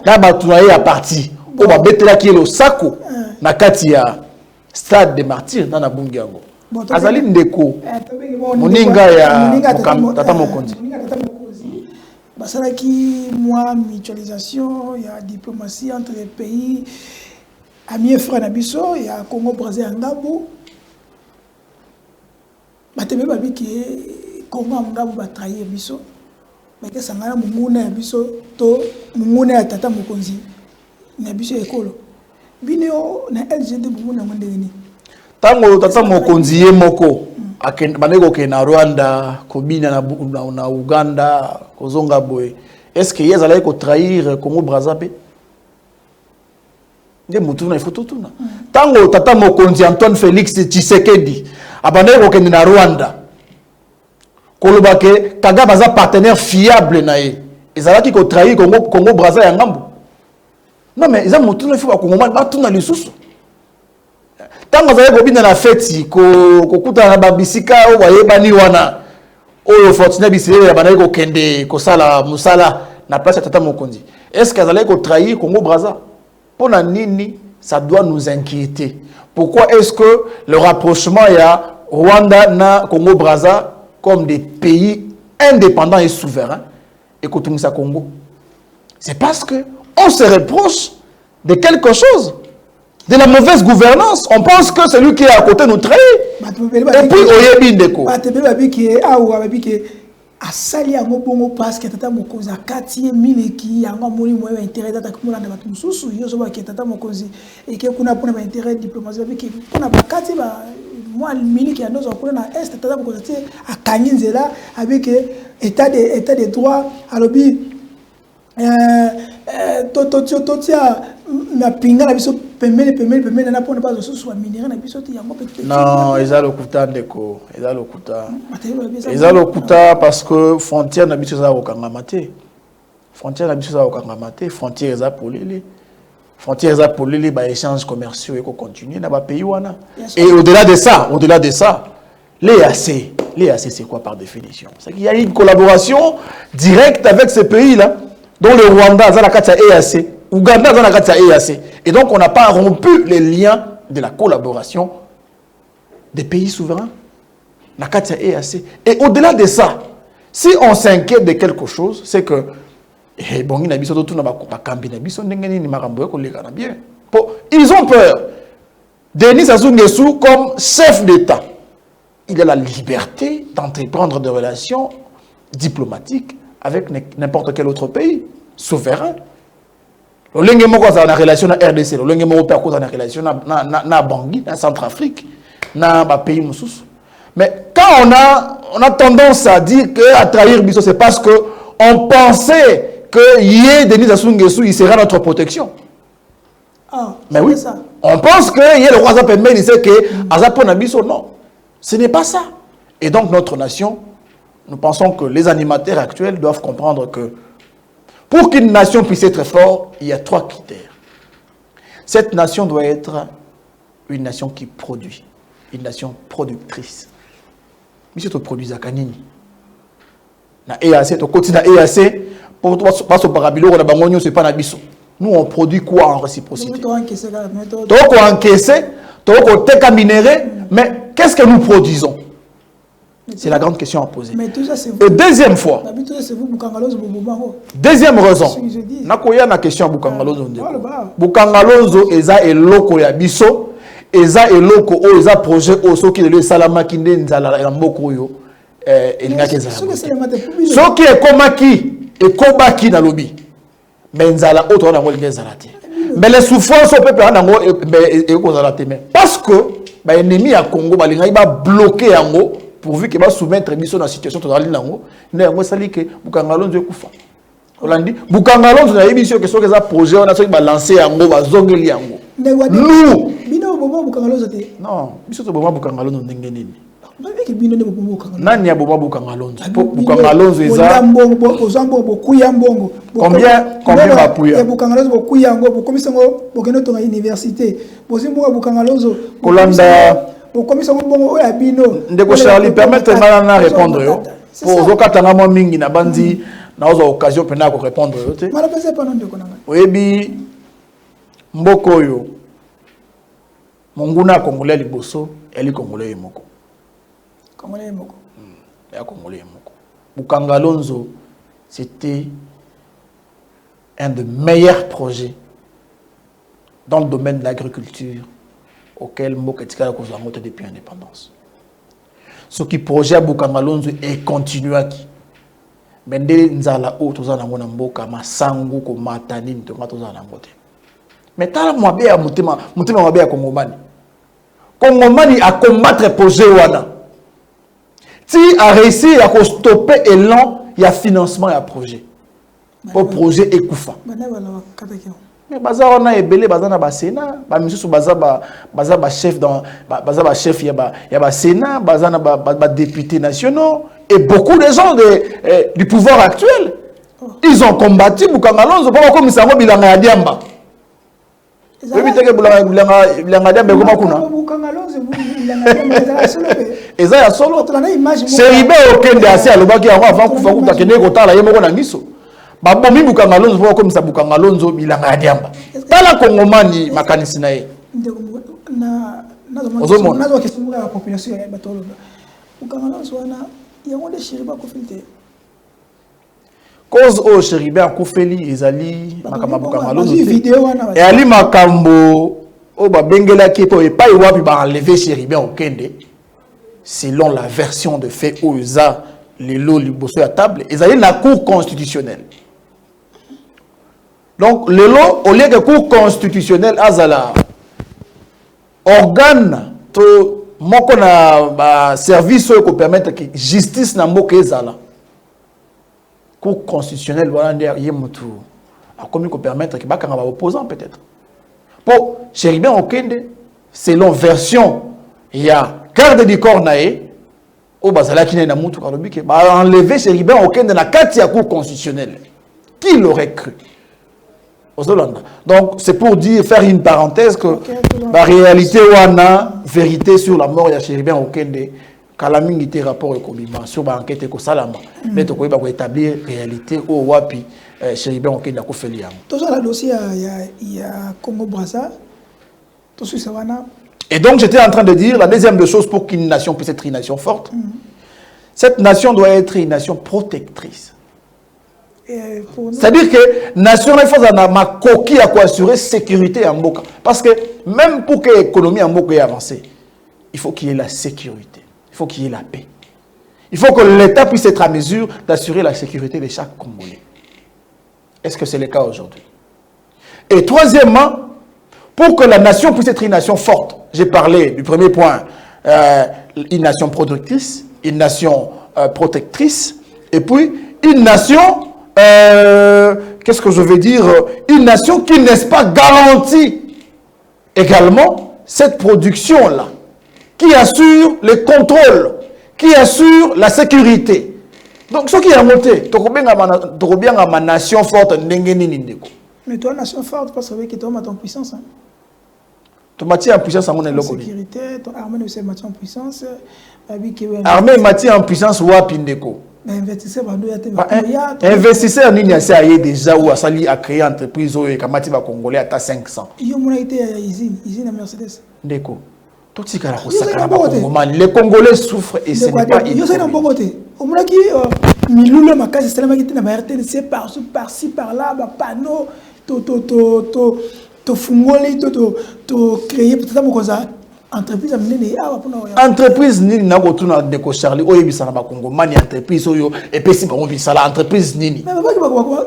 na batu na ya parti o ba betela ki le sako na kati ya stade des martyrs na bungi yango. Azali ndeko moninga ya tata mokonzi basalaki moi mutualisation ya diplomatie entre les pays amis et frères na biso ya Congo Brazza ya Ngabu batebe babiki Congo Ngabu ba trahir biso bake sangana munguna ya biso to munguna ya tata mokonzi na biso ekolo bino na LGD munguna ngondeni tango tata mokonzi ye moko bandeko ke na Rwanda kobina na Uganda kozonga boye est-ce que yezala ko trahir Congo Brazza pe nde mutuna il faut tout na tango tata mokonzi Antoine Félix Tshisekedi abandeko ke na Rwanda koloba ke Kagame aza partenaire fiable na ye ezala ki ko trahir Congo Brazza ya ngambo non mais eza mutuna il faut ba kongomani batuna lisusu. Tango zaye kobina na feti kokuta na babisika o wayebani wana oyo Fortune bisele ya banaye ko kende ko sala musala na place ya tata mokonzi. Est-ce que azalait ko trahir Congo Brazza? Pona nini ça doit nous inquiéter. Pourquoi est-ce que le rapprochement ya Rwanda na Congo Brazza comme des pays indépendants et souverains et kotumisa Congo? C'est parce que on se reproche de quelque chose. De la mauvaise gouvernance, on pense que celui qui est à côté nous trahit. Et puis, oyebi ndeko. Asali yango bongo parce que tata mokonzi akati miliki yango moni moyo intérêt tata kumula na batu mususu yozo ba ke tata mokonzi et que kuna pona ba intérêt diplomatie ba ki kuna bakati ba moi miliki ya nozo kuna na est tata mokonzi akanyi nzela avec état de droit alobi totia na pinga na biso pemele na pona pas so soit minéré na biso ti yango peut-être non eza lokuta ndeko eza lokuta parce que frontière na biso za okangama te frontière eza polele ba échanges commerciaux et ko continuer na ba pays wana et au-delà de ça l'EAC c'est quoi par définition? C'est qu'il y a une collaboration directe avec ces pays là dont le Rwanda za la kati ya EAC, Ouganda za la kati ya EAC. Et donc on n'a pas rompu les liens de la collaboration des pays souverains la kati ya EAC. Et au-delà de ça, si on s'inquiète de quelque chose, c'est que bon ina biso to na ba kambi na biso ndenge ni makambo ko leka na bien. Ils ont peur. Denis Sassou Nguesso comme chef d'État, il a la liberté d'entreprendre des relations diplomatiques avec n'importe quel autre pays souverain. Le lenge moko za na relation na RDC, le lenge moko pa ko za na relation na Bangui, na Centrafrique, na ba pays mususu. Mais quand on a tendance à dire que à trahir biso c'est parce que on pensait que Yé Denis Sassou Nguesso il sera notre protection. Ah, mais oui, ça. On pense que Yé le roi Zapembe il sait que Azapona biso non. Ce n'est pas ça. Et donc notre nation, nous pensons que les animateurs actuels doivent comprendre que pour qu'une nation puisse être forte, il y a 3 critères. Cette nation doit être une nation qui produit, une nation productrice. Mais si tu produis à Kanini, na EAC, tu continues à EAC, pour passer au parabilo, c'est pas nabiso. Nous, on produit quoi en réciprocité? Tu as encaissé, tu as minéré, mais qu'est-ce que nous produisons? C'est la grande question à poser. Et deuxième fois, deuxième raison, nakoya na question à Bukangalozo. Bukangalozo eza eloko ya biso, eza eloko o eza projet o soki le salama kinde nzala la mboko yo elingaki ezala. Soki ekomaki, ekobaki na lobi. Mais nzala o to na ngo lingezala te. Mais les souffrances au peuple na ngo ekozala te mais parce que ba ennemi ya Congo balinga ba bloquer yango pourvu que va soumettre biso dans la situation totale nango nango sali que Bukangalonzo ekufa olandi Bukangalonzo na yebi que so que ça projet on a so ba lancer yango ba zongeli yango nous bino bobo Bukangalonzo te non biso to bobo Bukangalonzo ndenge nini bino ne bobo Bukangalonzo nani ya bobo Bukangalonzo Bukangalonzo eza ozambo bokuya mbongo combien bapuya Bukangalonzo bokuya ngo bokomisango bokeno to na université bozimbo Bukangalonzo kolanda Ndeko Charlie, permettez-moi de répondre. Pour Zokatanga moi mingi na bandi na ozo occasion pena ko répondre yo te. Oyebi mboko yo. Monguna congolais liboso, eli congolais moko. Congolais moko. Ya congolais moko. Bukangalonzo, c'était un des meilleurs projets dans le domaine de l'agriculture auquel Moketika a causé depuis l'indépendance. Ce qui projet à Bukangalonzo est continué à qui? Bende nzala o tozana ngona mboka masangu ko matani to matozana ngote. Mais tala mwabe ya mutima mwabe ya Kongomani. Kongomani a combattre projet wana. Ti a réussi à stopper élan il y a financement ya projet. Pour projet ekufa. Mais baza on a ebele baza na ba Sénat ba misusu baza ba chef dans baza ba chef ya ba Sénat baza na ba députés nationaux et beaucoup de gens du pouvoir actuel ils ont combattu Bukangalonzo pour comme ça bilanga ya diamba oui teke bilanga diamba comment kuna eza ya solo Seribe okende asi alobaki yango avant kufa kutakene kotala ye moko na miso babomi Bukangalonzo pour comme ça Bukangalonzo bilanga ya diamba tala Kongomani makanisi na ye na question ya population ya batolo Bukangalonzo wana yango de Chiriba kofilter cause o Chiriba kofeli ezali makamba Bukangalonzo et ali makambo o ba bengela ki to epai wapi ba enlever Chiriba okende selon la version de fait oza lelo liboso ya table ezali na cour constitutionnelle. Donc, le lot, au lieu que cour constitutionnel, azala, organe, to, moko na service qui permettre que justice na moko ezala. Cour constitutionnelle, voilà, yemutu, a commis qu'on permettre que bakanga va opposant peut-être. Pour Chéribin Okende, selon version, il y a garde du corps nae, au bazala qui n'est na mutu karobi que ba enlever Chéribin Okende na kati ya cour constitutionnelle. Qui l'aurait cru? Donc, c'est pour dire, faire une parenthèse que la réalité ou la vérité sur la mort de Chéribin Okende, Kalaming était rapport et combat sur l'enquête et Salama, mais tu peux établir réalité ou wapi Chéribin Okende a fait liam. Tout ça, le dossier, il y a Congo Brazza, tout ça, et donc, j'étais en train de dire la deuxième des choses pour qu'une nation puisse être une nation forte, cette nation doit être une nation protectrice. C'est-à-dire que la nation il faut ma coquille à quoi assurer sécurité en Mboka. Parce que même pour que l'économie en Mboka ait avancé, il faut qu'il y ait la sécurité, il faut qu'il y ait la paix. Il faut que l'État puisse être à mesure d'assurer la sécurité de chaque Congolais. Est-ce que c'est le cas aujourd'hui? Et troisièmement, pour que la nation puisse être une nation forte, j'ai parlé du premier point, une nation productrice, une nation protectrice, et puis une nation qu'est-ce que je veux dire? Une nation qui n'est pas garantie également cette production-là, qui assure le contrôle, qui assure la sécurité. Donc, ce qui est monté, tu bien ma nation forte. Mais toi, nation forte, parce que tu as ton puissance. Tu m'as en puissance à mon éloque. Sécurité, ton armée c'est match en puissance. Armée matière en puissance ou à Pindeko. Investisseur, investisseur, ni a déjà ou a sali à créer entreprise ou kamati va congolais à 500. Il y a mon été à usine à Mercedes. Ndeko. Tout ce qui est les Congolais souffrent et ce n'est pas il y a un bon côté. Au moins qui Miloula Makasi c'est la qui était na RTNC par-ci par-là, panneau to fungoli to créer peut-être mon cosa entreprise amener entreprise nini na ko tuna Ndeko Charlie oyo bisana ba Congo mani entreprise oyo et puis si ba bisala entreprise nini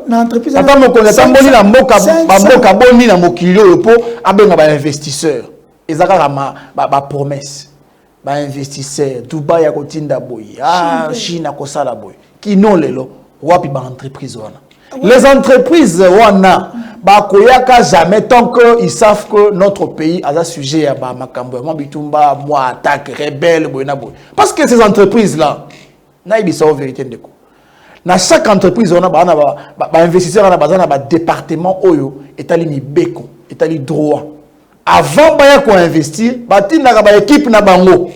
na entreprise ata mo ko tamboli na mboka ba mboka boni na mokili oyo po abenga ba investisseur ezaka ba promesse ba investisseur Dubai ya kotinda boy Chine ko sala boy kino lelo wapi ba entreprise wana les entreprises wana ba koyaka jamais tant que ils savent que notre pays a sujet à ba makambo ya bitumba moi attaque rebelle boyna boy parce que ces entreprises là na ibisa en vérité ndeko na chaque entreprise wana ba investisseur na bazana ba département oyo etali mibeko etali droit avant ba ya ko investir ba tinaka ba équipe na bango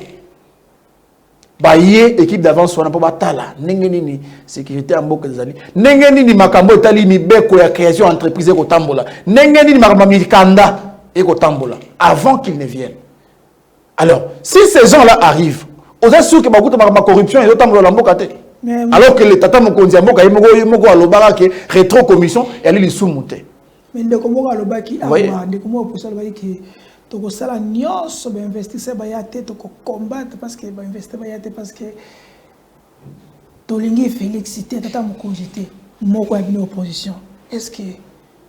ba yé équipe d'avance wana po batala ndenge nini sécurité ya mboka ezali ndenge nini makambo etali mibeko ya création entreprise ko tambola ndenge nini makambo mikanda eko tambola avant qu'ils ne viennent. Alors si ces gens là arrivent aux assurés que bakuta ma corruption et tambola la mboka te alors que les tata mokonzi ya mboka yemoko alobaka ke rétro commission et ali lisumuté mais ndeko moko alobaki awa ndeko moko posa alobaki ke toko sala nyonso ba investisseur ba yate toko combattre parce que ba investisseur ba yate parce que tolingi féliciter tata mokonjité moko ya bino opposition est-ce que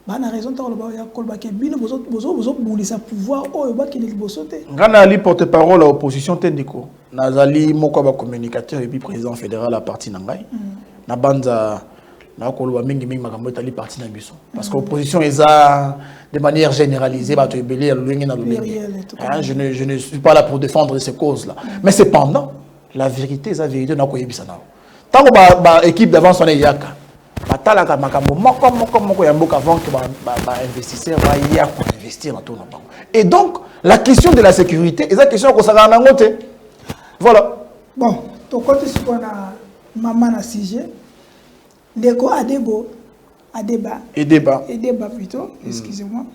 ba na raison toko ba ya kolba ke bino bozo boulisa pouvoir oyo ba ki liboso te ngana ali porte-parole à opposition tendiko nazali moko ba communicateur et puis président fédéral à parti na ngai na banza na koloba mingi makambo etali parti na biso parce que opposition eza de manière généralisée ba to ebele lwengi na lwengi je ne suis pas là pour défendre ces causes là mais cependant la vérité est la vérité na ko yebisa na tant que ba équipe d'avance on est yaka batalaka makambo moko ya mboka avant que ba investisseur ba ya ko investir na tout na bango et donc la question de la sécurité est la question ko saka na ngote voilà bon to côté ce qu'on a maman na sujet Ndeko Adeba plutôt, excusez-moi.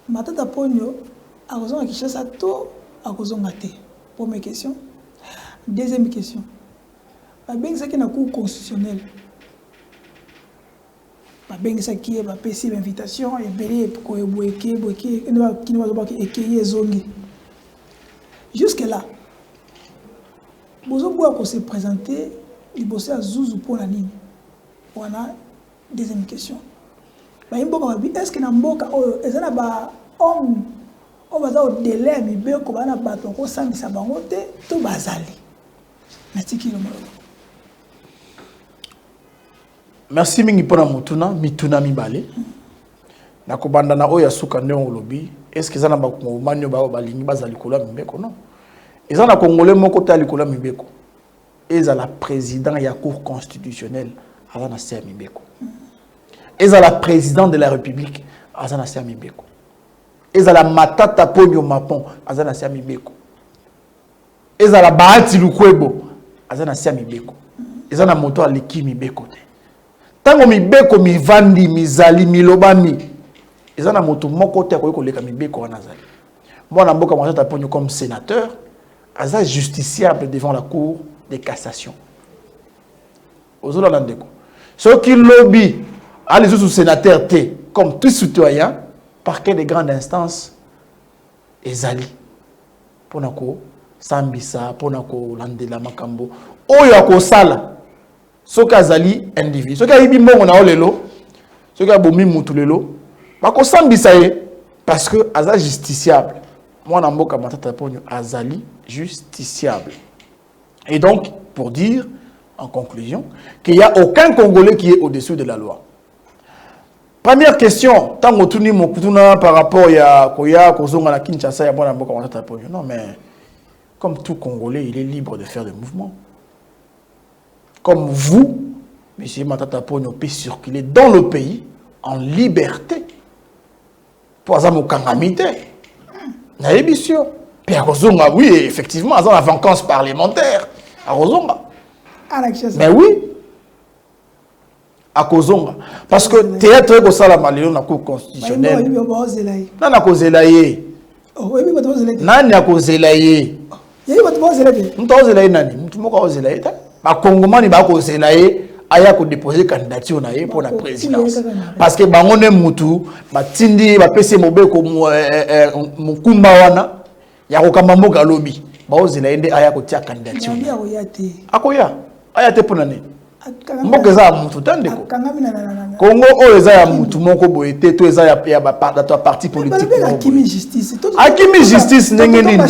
Matata Pogno, à raison de Kishasa, tout à cause de première question. Deuxième question. La Beng qui est un cours constitutionnel. La Beng qui est un PC d'invitation, et belé pour qui ne va pas écrire zongi. Jusque-là, vous avez se présenter. Il bosse à Zouzou pour la ligne. Voilà, deuxième question. Est-ce que Namboka, est-ce que homme, on va au délai, mais bien qu'on va battre, on va s'en sabangote, tout bazali. Merci mingi pona mutuna, mituna mibale. Na kobanda na oya suka ndeo lobi. Est-ce que ça n'a pas manyo ba lingi bazali kola mibeko non? Ils ont un Congolais moko ta likola mibeko. Ils ont la président de la Cour constitutionnelle, Azana Sermi Beko. Ils ont la présidente de la République, Azana Sermi Beko. Ils ont la Matata Pogno Mapon, Azana Sermi Beko. Ils ont la Bahati Lukwebo, Azana Sermi Beko. Ils ont la moto à l'Eki Beko. Tant que mi Beko, mi Vandi, mi Zali, mi Lobami, ils ont la moto moko te ko leka mi Beko anazali. Moi, na mboka Matata Pogno comme sénateur, Azana justiciable devant la Cour de cassation. Ceux qui lobby à les autres sénateurs, comme tous citoyens, parquet de grandes instances, ezali. Ponako, Sambisa, Ponako, Landela, Makambo, Oyako Sala, ceux qui azali individu. Ceux qui a dit bon, on a olelo, ceux qui a bomi moutulelo, Bako Sambisa parce que azali justiciable. Moi, na mboka matata ponyo azali justiciable. Et donc, pour dire, en conclusion, qu'il n'y a aucun Congolais qui est au-dessus de la loi. Première question, tant que tu n'as par rapport à Koya, Kozonga, la Kinshasa, ya Mwana Mboka, Mwana Taponyo. Non, mais comme tout Congolais, il est libre de faire des mouvements. Comme vous, M. Matata Pogno peut circuler dans le pays en liberté. pour ça mon kangamite. Na émission. Puis à Rozonga, oui, effectivement, dans la vacance parlementaire à Rozonga. Mais oui. À Kozonga. Parce que théâtre ko sala malelo na cour constitutionnelle. Na na kozelaye. Nani a kozelaye? Nani? Mtumoko kozelaye ta. Ba Kongomani ba kozelaye aya ko déposer candidature na pour la présidence. Parce que bango ne mutu ba tindi ba pese mobeko mukumba wana ya ko kamambo galobi. Ba kozelaye nde aya ko tia candidature. Akoya. Aya te pona ne. Mboka za mutu tandeko. Congo o eza ya mutu moko boyete to eza ya ba parti politique. Akimi justice. Akimi justice ndenge nini?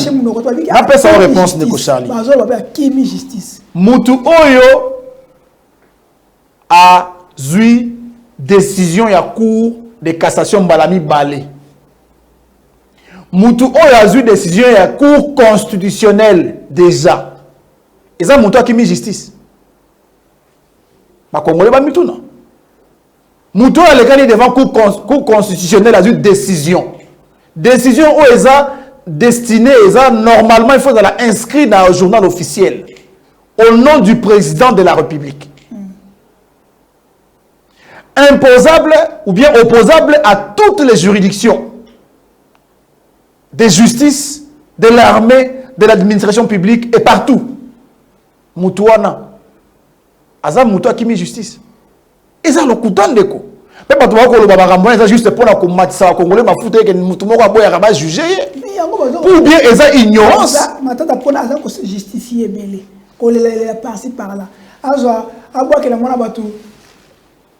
Na pesa réponse ne ko Charlie. Akimi justice. Mutu oyo a zui décision ya cour de cassation balami balé. Mutu oyo a zui décision ya cour constitutionnelle déjà. Eza mutu akimi justice. Ma Congolais ba mituna. Mutu a lekani devant cour constitutionnelle a une décision. Décision où est destinée, normalement il faut la inscrire dans le journal officiel au nom du président de la République. Imposable ou bien opposable à toutes les juridictions de justice, de l'armée, de l'administration publique et partout. Mutuana. Aza mutu akimi justice. Eza lokutan deko. Mais pas toi ko lo babakambo eza juste pour la komatisa congolais ba fouté que mutu moko aboya ka ba juger. Ou bien eza ignorance. Matata pona aza ko se justifier belé. Ko le par-ci par là. Aza aboya que la mona batu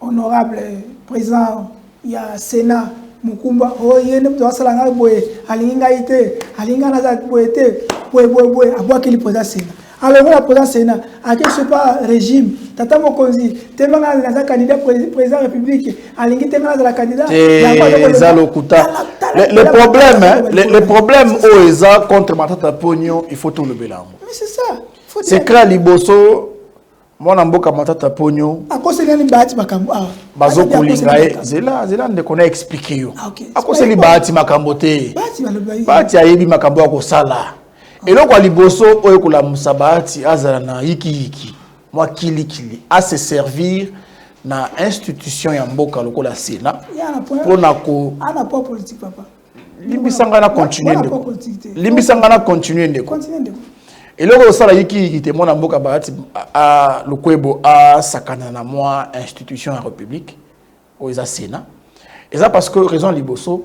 honorable président ya Sénat Mukumba o yene mtu asala nga boye alinga ite alinga na za boye te boye aboya que le président Sénat. Alors, la présidence Sénat, à quel ce pas régime, Tata Mokonzi, tellement dans un candidat président de la République, à l'ingé tellement dans la candidat. Le problème au ESA contre Matata Pogno, il faut tout le bilan. Mais c'est ça. C'est clair, Liboso, moi, Namboka Matata Pogno. À cause de l'ibati Makambo. Bazo Kolingae, Zela, ne connaît expliquer. À cause de l'ibati Makambote. Bati Ayebi Makambo à Kosala. Et donc, à Liboso, Oyekola Moussabati, Azarana, Iki, moi, Kili, à se servir dans l'institution Yamboka, le Kola Sénat, pour n'ako. Ah, n'a pas politique, papa. Limbisangana continue. Limbisangana continue. Et là, au Sala Iki, était mon Amboka Bahati, à Lukwebo, à Sakana, moi, institution en République, au Sénat. Et ça, parce que, raison Liboso,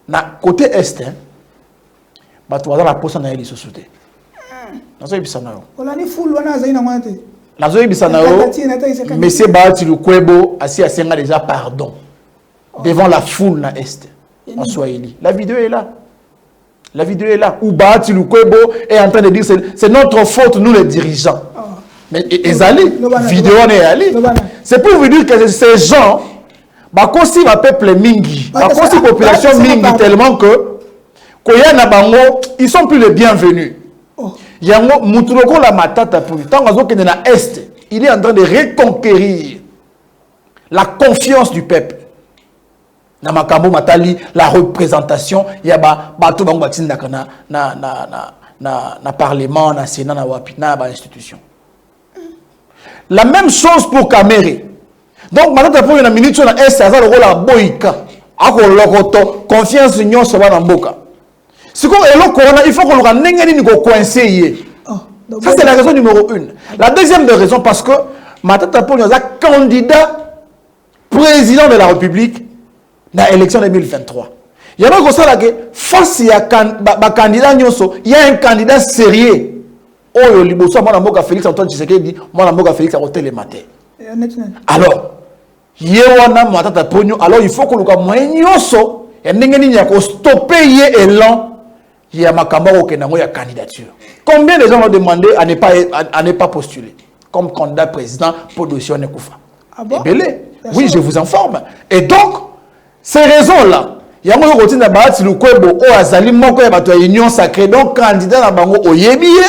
na côté Est, bah tu vas la poste na eli société. Nazo ibisana yo. Olani full wana zaina mwante. Nazo ibisana yo. Monsieur Bahati Lukwebo assis asenga déjà pardon devant la foule na Est en Swahili. La vidéo est là. La vidéo est là où Bahati Lukwebo est en train de dire c'est notre faute nous les dirigeants. Mais ezali vidéo n'est allé. C'est pour vous dire que ces gens bah aussi va peuple mingi, bah aussi population mingi tellement que ils sont plus les bienvenus. Yango Mutuloko la matata pour tant que na Est, il est en train de reconquérir la confiance du peuple. Na makambo matali la représentation ya bato bango batinda kana na parlement, na sénat, na wapi na ba institution. La même chose pour Kamere. Donc matata pour une minute sur la Est, ça le rôle la boika. Ako lokoto confiance union so ba mboka. Si il faut qu'on le coincé. Ça, c'est la raison numéro 1. La deuxième raison, parce que Matata Pogno est candidat président de la République dans l'élection 2023. Il y a un constat que face à candidat, il y a un candidat sérieux. Oh, Liboso, moi, je Félix Antoine Tshisekedi, moi, je Félix Antoine Matin. Alors, il y a un Matata Pogno, alors il faut qu'on le coincé. Il y a un stopper l'élan. Il y a ma candidature. Combien de gens ont demandé à ne pas postuler comme candidat président pour Dossio Nekoufa? Ah bon? Oui, je vous informe. Et donc, ces raisons-là, il y a un routine de Bahati Lukwebo, au Azali Moko, Union Sacrée, donc candidat à Bango Oyebiye,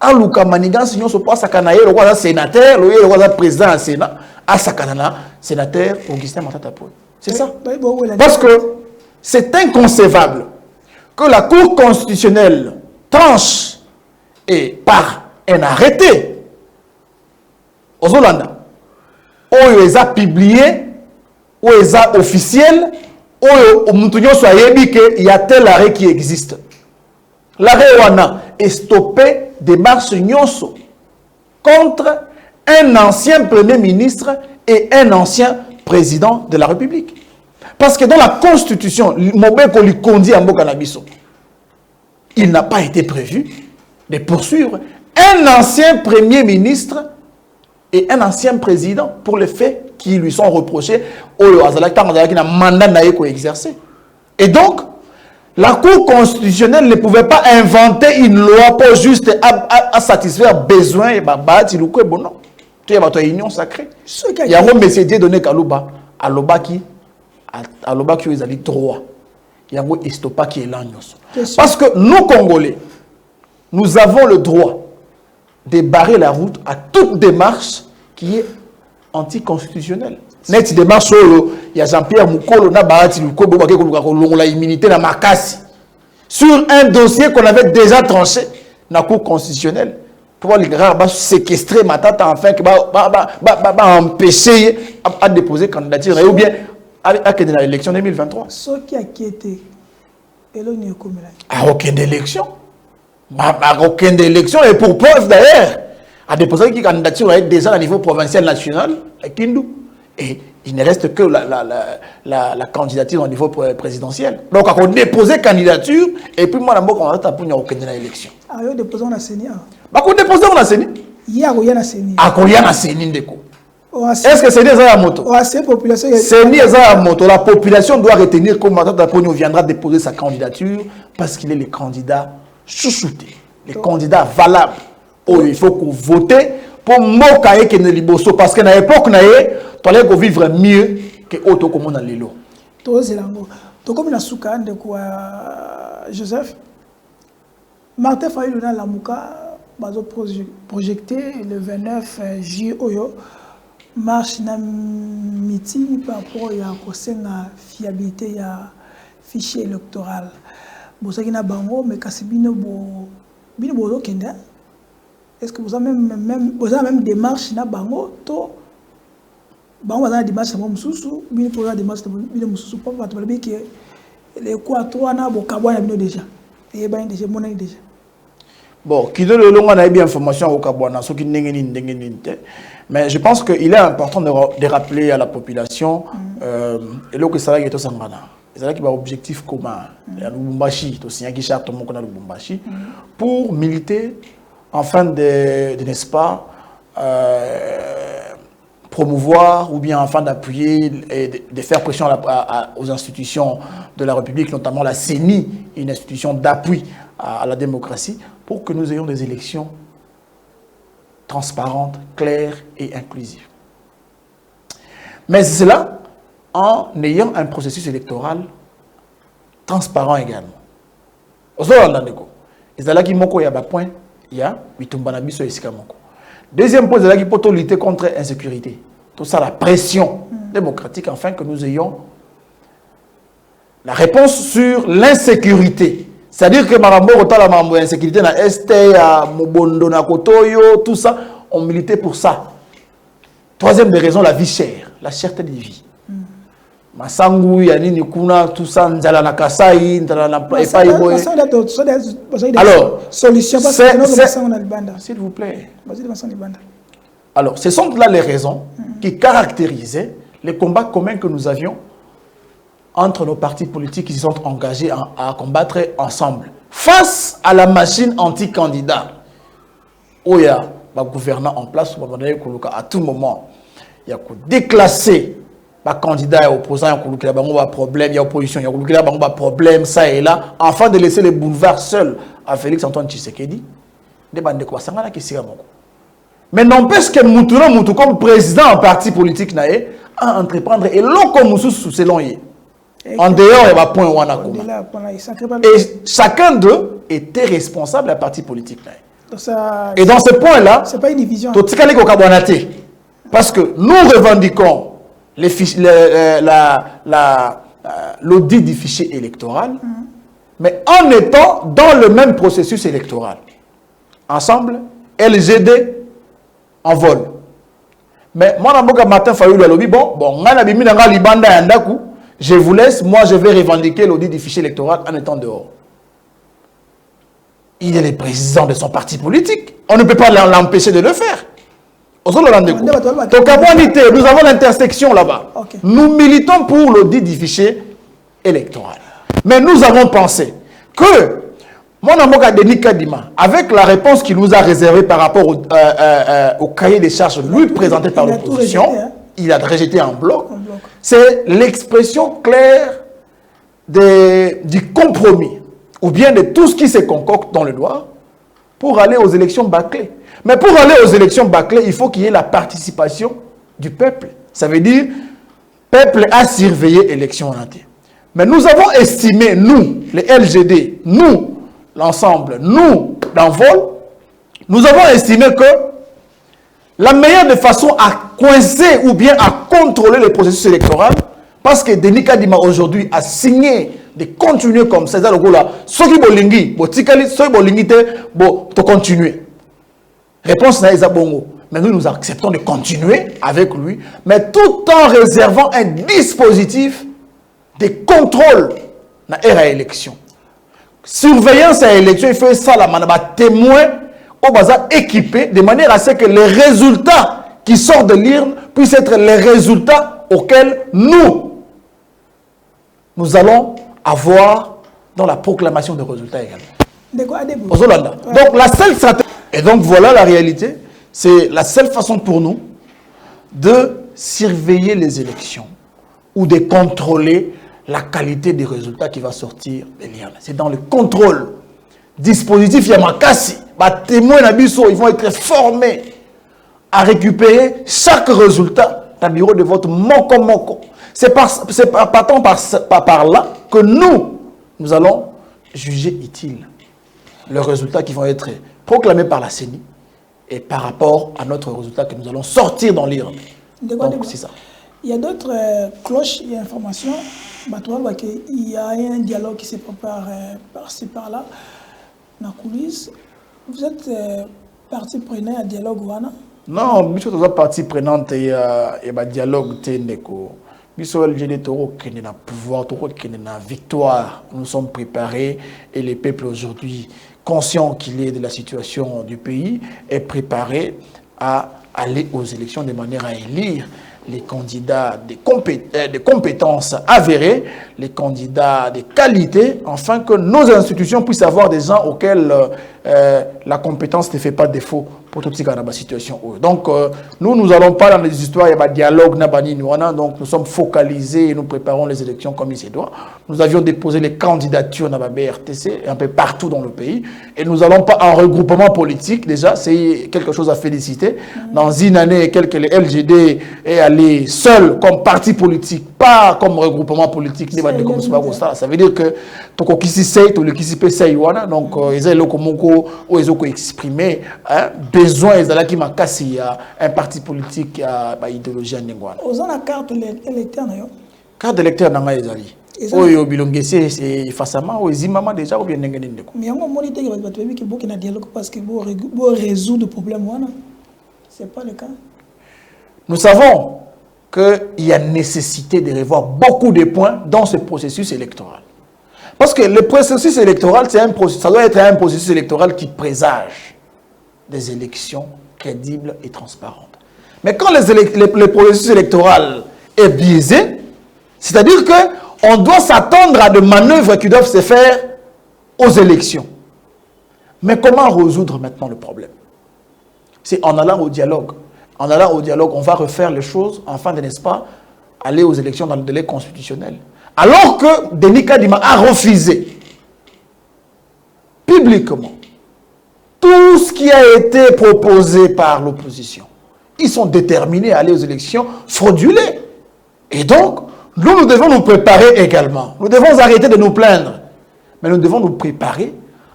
à Luka Manigan, sinon se passe à Kanaye, le roi sénateur, le roi président à Sénat, à Sakanana, sénateur Augustin Matata Pogno. C'est ça. Parce que c'est inconcevable que la Cour constitutionnelle tranche et par un arrêté aux Hollandais, où ils ont publié, où ils ont officiel, où il y a tel arrêt qui existe. L'arrêt Wana est stoppé des marches nyonso contre un ancien premier ministre et un ancien président de la République. Parce que dans la Constitution, il n'a pas été prévu de poursuivre un ancien premier ministre et un ancien président pour les faits qui lui sont reprochés et donc, la Cour constitutionnelle ne pouvait pas inventer une loi pour juste à satisfaire besoin et bon. Tu as une union sacrée. Il y a un messier donné Kalouba, à l'Obaki, ils ont dit droit. Il y a un estopa qui est là. Parce que nous, Congolais, nous avons le droit de barrer la route à toute démarche qui est anticonstitutionnelle. Net démarche, il y a Jean-Pierre Moukolo, la immunité na Makassi. Sur un dossier qu'on avait déjà tranché dans la Cour constitutionnelle. Pour les gars séquestrer ma tante enfin que empêcher à déposer candidature ou bien à l'élection 2023. Ce qui a été aucune élection. Aucune élection et pour preuve d'ailleurs à déposer une candidature déjà à niveau provincial national à Kindu. Et il ne reste que la candidature au niveau présidentiel. Donc, on dépose candidature et puis moi, on a tapé aucune élection. Ah, on dépose la CENI. On dépose la CENI. Il y a la CENI. Ah, il y a la CENI. Est-ce que c'est des moto? CENI est moto. La population doit retenir que Matata Pogno viendra déposer sa candidature parce qu'il est le candidat chouchouté, le candidat valable. Oh, il faut qu'on vote pour Mokaye qui ne liboso parce qu'à l'époque, tu allais vivre mieux que auto comme on a l'élo. Comme la souka de quoi Joseph Martin Fayulu na la muka bazo projeté le 29 juillet oyo marche na meeting par rapport à la fiabilité ya fichier électoral. Bosaki na bango mais kasibino bo kenda. Est-ce que vous avez même démarche na bango to bango za démarche mo mususu bino pour la démarche bino mususu pas va te dire que les quoi toi na bokabwa na bino déjà et ben déjà mon déjà bon qui donne le long on a bien information au kabwana ce qui ndengeni mais je pense qu'il est important de rappeler à la population et là que ça est tout sangana c'est là qui va objectif commun à Lubumbashi to signer qui charte mon qu'on a Lubumbashi pour militer afin de n'est-ce pas, promouvoir ou bien afin d'appuyer et de faire pression aux institutions de la République, notamment la CENI, une institution d'appui à la démocratie, pour que nous ayons des élections transparentes, claires et inclusives. Mais cela en ayant un processus électoral transparent également. Et c'est là qu'il y a un point. Deuxième point, c'est qu'il faut lutter contre l'insécurité. Tout ça, la pression démocratique, afin que nous ayons la réponse sur l'insécurité. C'est-à-dire que l'insécurité, na Este, à Mobondo, na Kotoyo, tout ça, on militait pour ça. Troisième des raisons, la vie chère, la cherté des vies. Masangu, Yanini Kuna, tout ça, Nzala na Kasai, Nzala na alors, s'il vous plaît. Alors, ce sont là les raisons qui caractérisaient les combats communs que nous avions entre nos partis politiques qui se sont engagés à combattre ensemble. Face à la machine anti-candidat, où il y a un gouvernant en place, à tout moment, il y a que déclasser les candidats et opposants, il y a un problème, il y a opposition, il y a un problème, ça et là, afin de laisser les boulevards seuls à Félix-Antoine Tshisekedi. Mais n'empêche que Moutou comme président en parti politique à entreprendre et l'on comme selon lui. En dehors, il y a un point où on a commun. Et chacun d'eux était responsable d'un parti politique. Et dans ce point-là, c'est pas une division. Parce que nous revendiquons l'audit du fichier électoral, mais en étant dans le même processus électoral. Ensemble, LGD en vol. Mais moi, je matin, je vous laisse, moi je vais revendiquer l'audit du fichier électoral en étant dehors. Il est le président de son parti politique. On ne peut pas l'empêcher de le faire. Nous avons l'intersection là-bas. Okay. Nous militons pour l'audit du fichier électoral. Mais nous avons pensé que mon amour Denis Kadima, avec la réponse qu'il nous a réservée par rapport au cahier des charges lui présenté par l'opposition, il a rejeté en bloc. C'est l'expression claire du compromis, ou bien de tout ce qui se concocte dans le droit pour aller aux élections bâclées. Mais pour aller aux élections bâclées, il faut qu'il y ait la participation du peuple. Ça veut dire, peuple a surveillé l'élection en entier. Mais nous avons estimé, nous, les LGD, nous, l'ensemble, nous, dans vol, nous avons estimé que la meilleure de façon à coincer ou bien à contrôler le processus électoral, parce que Denis Kadima aujourd'hui a signé de continuer comme ça, ceux qui bolingi, ceux qui bolingi, de continuer. Réponse n'est pas bongo. Mais nous acceptons de continuer avec lui, mais tout en réservant un dispositif de contrôle dans l'ère élection. Surveillance à l'élection, il faut ça, la témoin au bazar équipé de manière à ce que les résultats qui sortent de l'urne puissent être les résultats auxquels nous allons avoir dans la proclamation des résultats également. Donc la seule stratégie, et donc voilà la réalité, c'est la seule façon pour nous de surveiller les élections ou de contrôler la qualité des résultats qui va sortir de l'IRN. C'est dans le contrôle. Dispositif Yamakasi, témoins d'Abisso, ils vont être formés à récupérer chaque résultat dans le bureau de vote moko. C'est partant par là que nous allons juger utile les résultats qui vont être proclamés par la CENI et par rapport à notre résultat que nous allons sortir dans l'IRN. Donc c'est ça. Il y a d'autres cloches et informations. Il y a un dialogue qui se prépare par-ci par-là, dans la coulisse. Vous êtes partie prenante à dialogue ou non? Non, je suis partie prenante et un dialogue. Biso LGD Toro qui n'a pouvoir, Toro qui n'a victoire. Nous sommes préparés et le peuple aujourd'hui, conscient qu'il est de la situation du pays, est préparé à aller aux élections de manière à élire les candidats de compétences avérées, les candidats de qualité, afin que nos institutions puissent avoir des gens auxquels la compétence ne fait pas défaut pour toute cette situation. Donc, nous n'allons pas dans les histoires, il y a un dialogue, donc nous sommes focalisés et nous préparons les élections comme il se doit. Nous avions déposé les candidatures dans la BRTC, un peu partout dans le pays, et nous n'allons pas en regroupement politique, déjà, c'est quelque chose à féliciter. Dans une année, quelques LGD est allé seul comme parti politique, pas comme regroupement politique. Ça veut dire que donc ils ont exprimé besoin qui m'a cassé un parti politique à idéologie ndengwana. Aux on a carte électeur na yo. Carte électeur na nga ezali. Oyo bilongese c'est facement o ezimama déjà ou bien ndengene ndeko. Mais yango monite ke bato bebi ke boki na dialogue parce que bo résoudre problème wana. C'est pas le cas. Nous savons qu'il y a nécessité de revoir beaucoup de points dans ce processus électoral. Parce que le processus électoral, ça doit être un processus électoral qui présage des élections crédibles et transparentes. Mais quand le processus électoral est biaisé, c'est-à-dire qu'on doit s'attendre à des manœuvres qui doivent se faire aux élections. Mais comment résoudre maintenant le problème? C'est en allant au dialogue. En allant au dialogue, on va refaire les choses afin de, n'est-ce pas, aller aux élections dans le délai constitutionnel. Alors que Denis Kadima a refusé publiquement tout ce qui a été proposé par l'opposition. Ils sont déterminés à aller aux élections fraudulées. Et donc, nous devons nous préparer également. Nous devons arrêter de nous plaindre. Mais nous devons nous préparer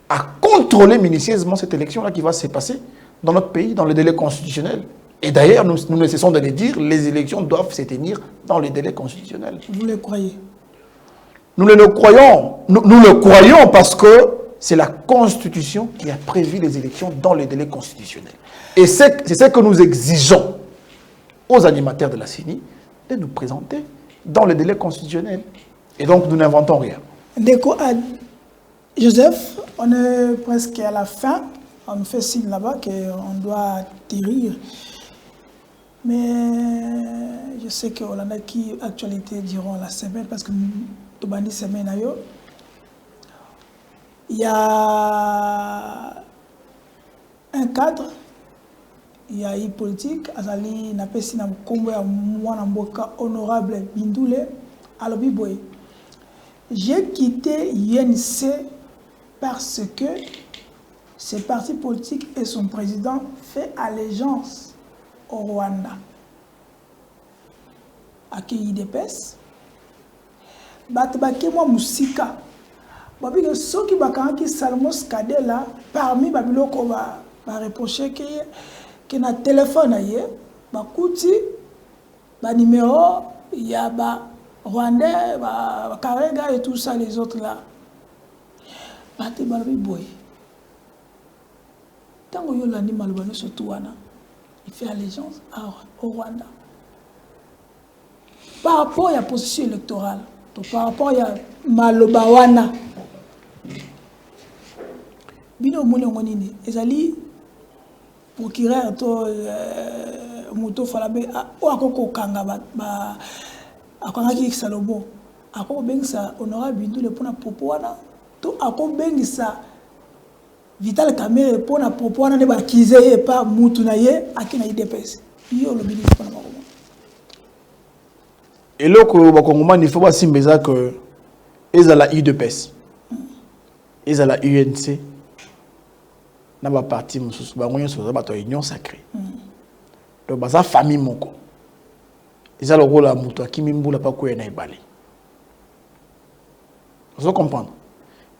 à contrôler minutieusement cette élection-là qui va se passer dans notre pays, dans le délai constitutionnel. Et d'ailleurs, nous ne cessons de le dire, les élections doivent se tenir dans les délais constitutionnels. Vous le croyez? nous le croyons. Nous le croyons parce que c'est la Constitution qui a prévu les élections dans les délais constitutionnels. Et c'est ce que nous exigeons aux animateurs de la CENI de nous présenter dans les délais constitutionnels. Et donc, nous n'inventons rien. Déco à Joseph, on est presque à la fin. On nous fait signe là-bas qu'on doit atterrir. Mais je sais qu'on a qui actualité durant la semaine parce que tout le semaine ailleurs. Il y a un cadre, il y a une politique, Azali n'a pas si honorable Bindoule, Alobiboy. J'ai quitté UNC parce que ce parti politique et son président fait allégeance au Rwanda. À qui il dépasse? Batbakemo Moussika. Parce que ceux qui ont Salmos Kadela, parmi les gens qui ont reproché que na téléphone, bakouti, ba numéro, il y a Rwandais, Karega et tout ça, les autres là. Bate balbi boy. Tant que yon lani malbano surtout il fait allégeance au Rwanda. Par rapport à la position électorale, par rapport à Malobawana, bino moni ngonini ezali procureur to moto falabe o akoko kanga ba akanga ki Salomo akoko bengisa honorable Bindoule pona popo wana to akoko bengisa Vital Kamerhe pona popo wana ne ba kize e pa mutu na ye akina IDPS yo lo bini pona makoma eloko bakongomani il faut pas simbeza que ezala IDPS ezala UNC na ba parti mususu bango nyonso za bato union sacrée donc baza famille moko eza le rôle à mutu akimi mbula pa koyena ebale. Vous comprendre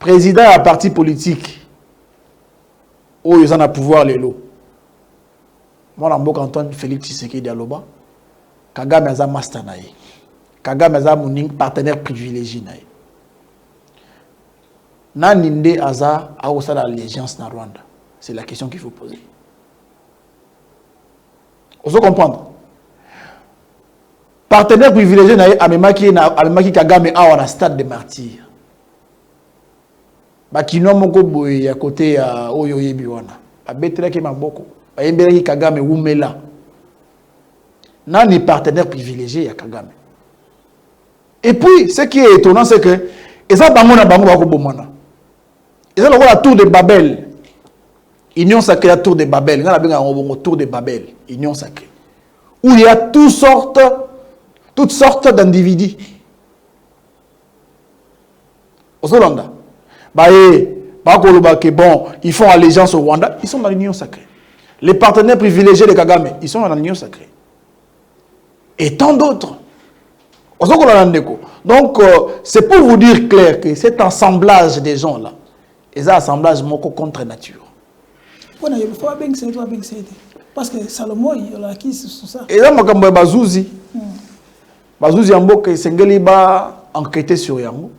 président à parti politique oyo eza na pouvoir lelo mwana mboka Antoine Félix Tshisekedi aloba Kagame aza master na ye Kagame aza moning partenaire privilégié na ye nani nde aza aosala allégeance na Rwanda. C'est la question qu'il faut poser. Vous comprendre partenaire privilégié na amemaki Kagame awa na stade de martyr bakino moko boye ya côté ya oyo yebi wana abetelaki maboko bayembelaki Kagame wumela nani partenaire privilégié ya Kagame. Et puis ce qui est étonnant c'est que eza bango na bango bakobomana eza la tour de Babel. Union sacrée, la tour de Babel. On a bien un tour de Babel, union sacrée. Où il y a toutes sortes d'individus. Au Rwanda. Bon, ils font allégeance au Rwanda, ils sont dans l'union sacrée. Les partenaires privilégiés de Kagame, ils sont dans l'union sacrée. Et tant d'autres. Donc, c'est pour vous dire clair que cet assemblage des gens-là, c'est un assemblage contre nature. Parce que Salomon, il a acquis sur ça. Et là, je suis Bazouzi. Bazouzi, il s'engage à enquêter sur Yango.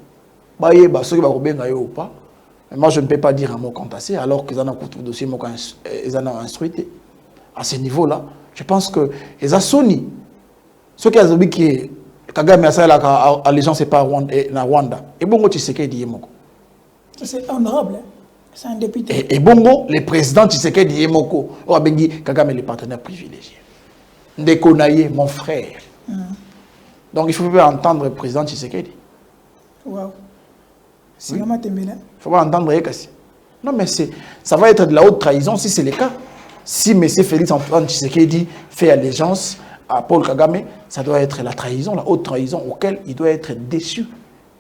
Il y a ceux qui ou pas. Mais moi, je ne peux pas dire un mot quant à ça, alors qu'ils ont un dossier instruit. À ce niveau-là, je pense que les Sony, ceux qui ont dit que Kagame a allégeance pas na Rwanda. Et bon, tu sais qu'il dit c'est honorable. C'est un député. Et bongo, le président Tshisekedi Yemoko, Kagame les partenaires privilégiés. Ndekonaye, mon frère. Donc il faut pas entendre le président Tshisekedi. Wow. C'est oui. Il ne faut pas entendre Ekasi. Non, mais ça va être de la haute trahison si c'est le cas. Si M. Félix Antoine Tshisekedi fait allégeance à Paul Kagame, ça doit être la trahison, la haute trahison auquel il doit être déçu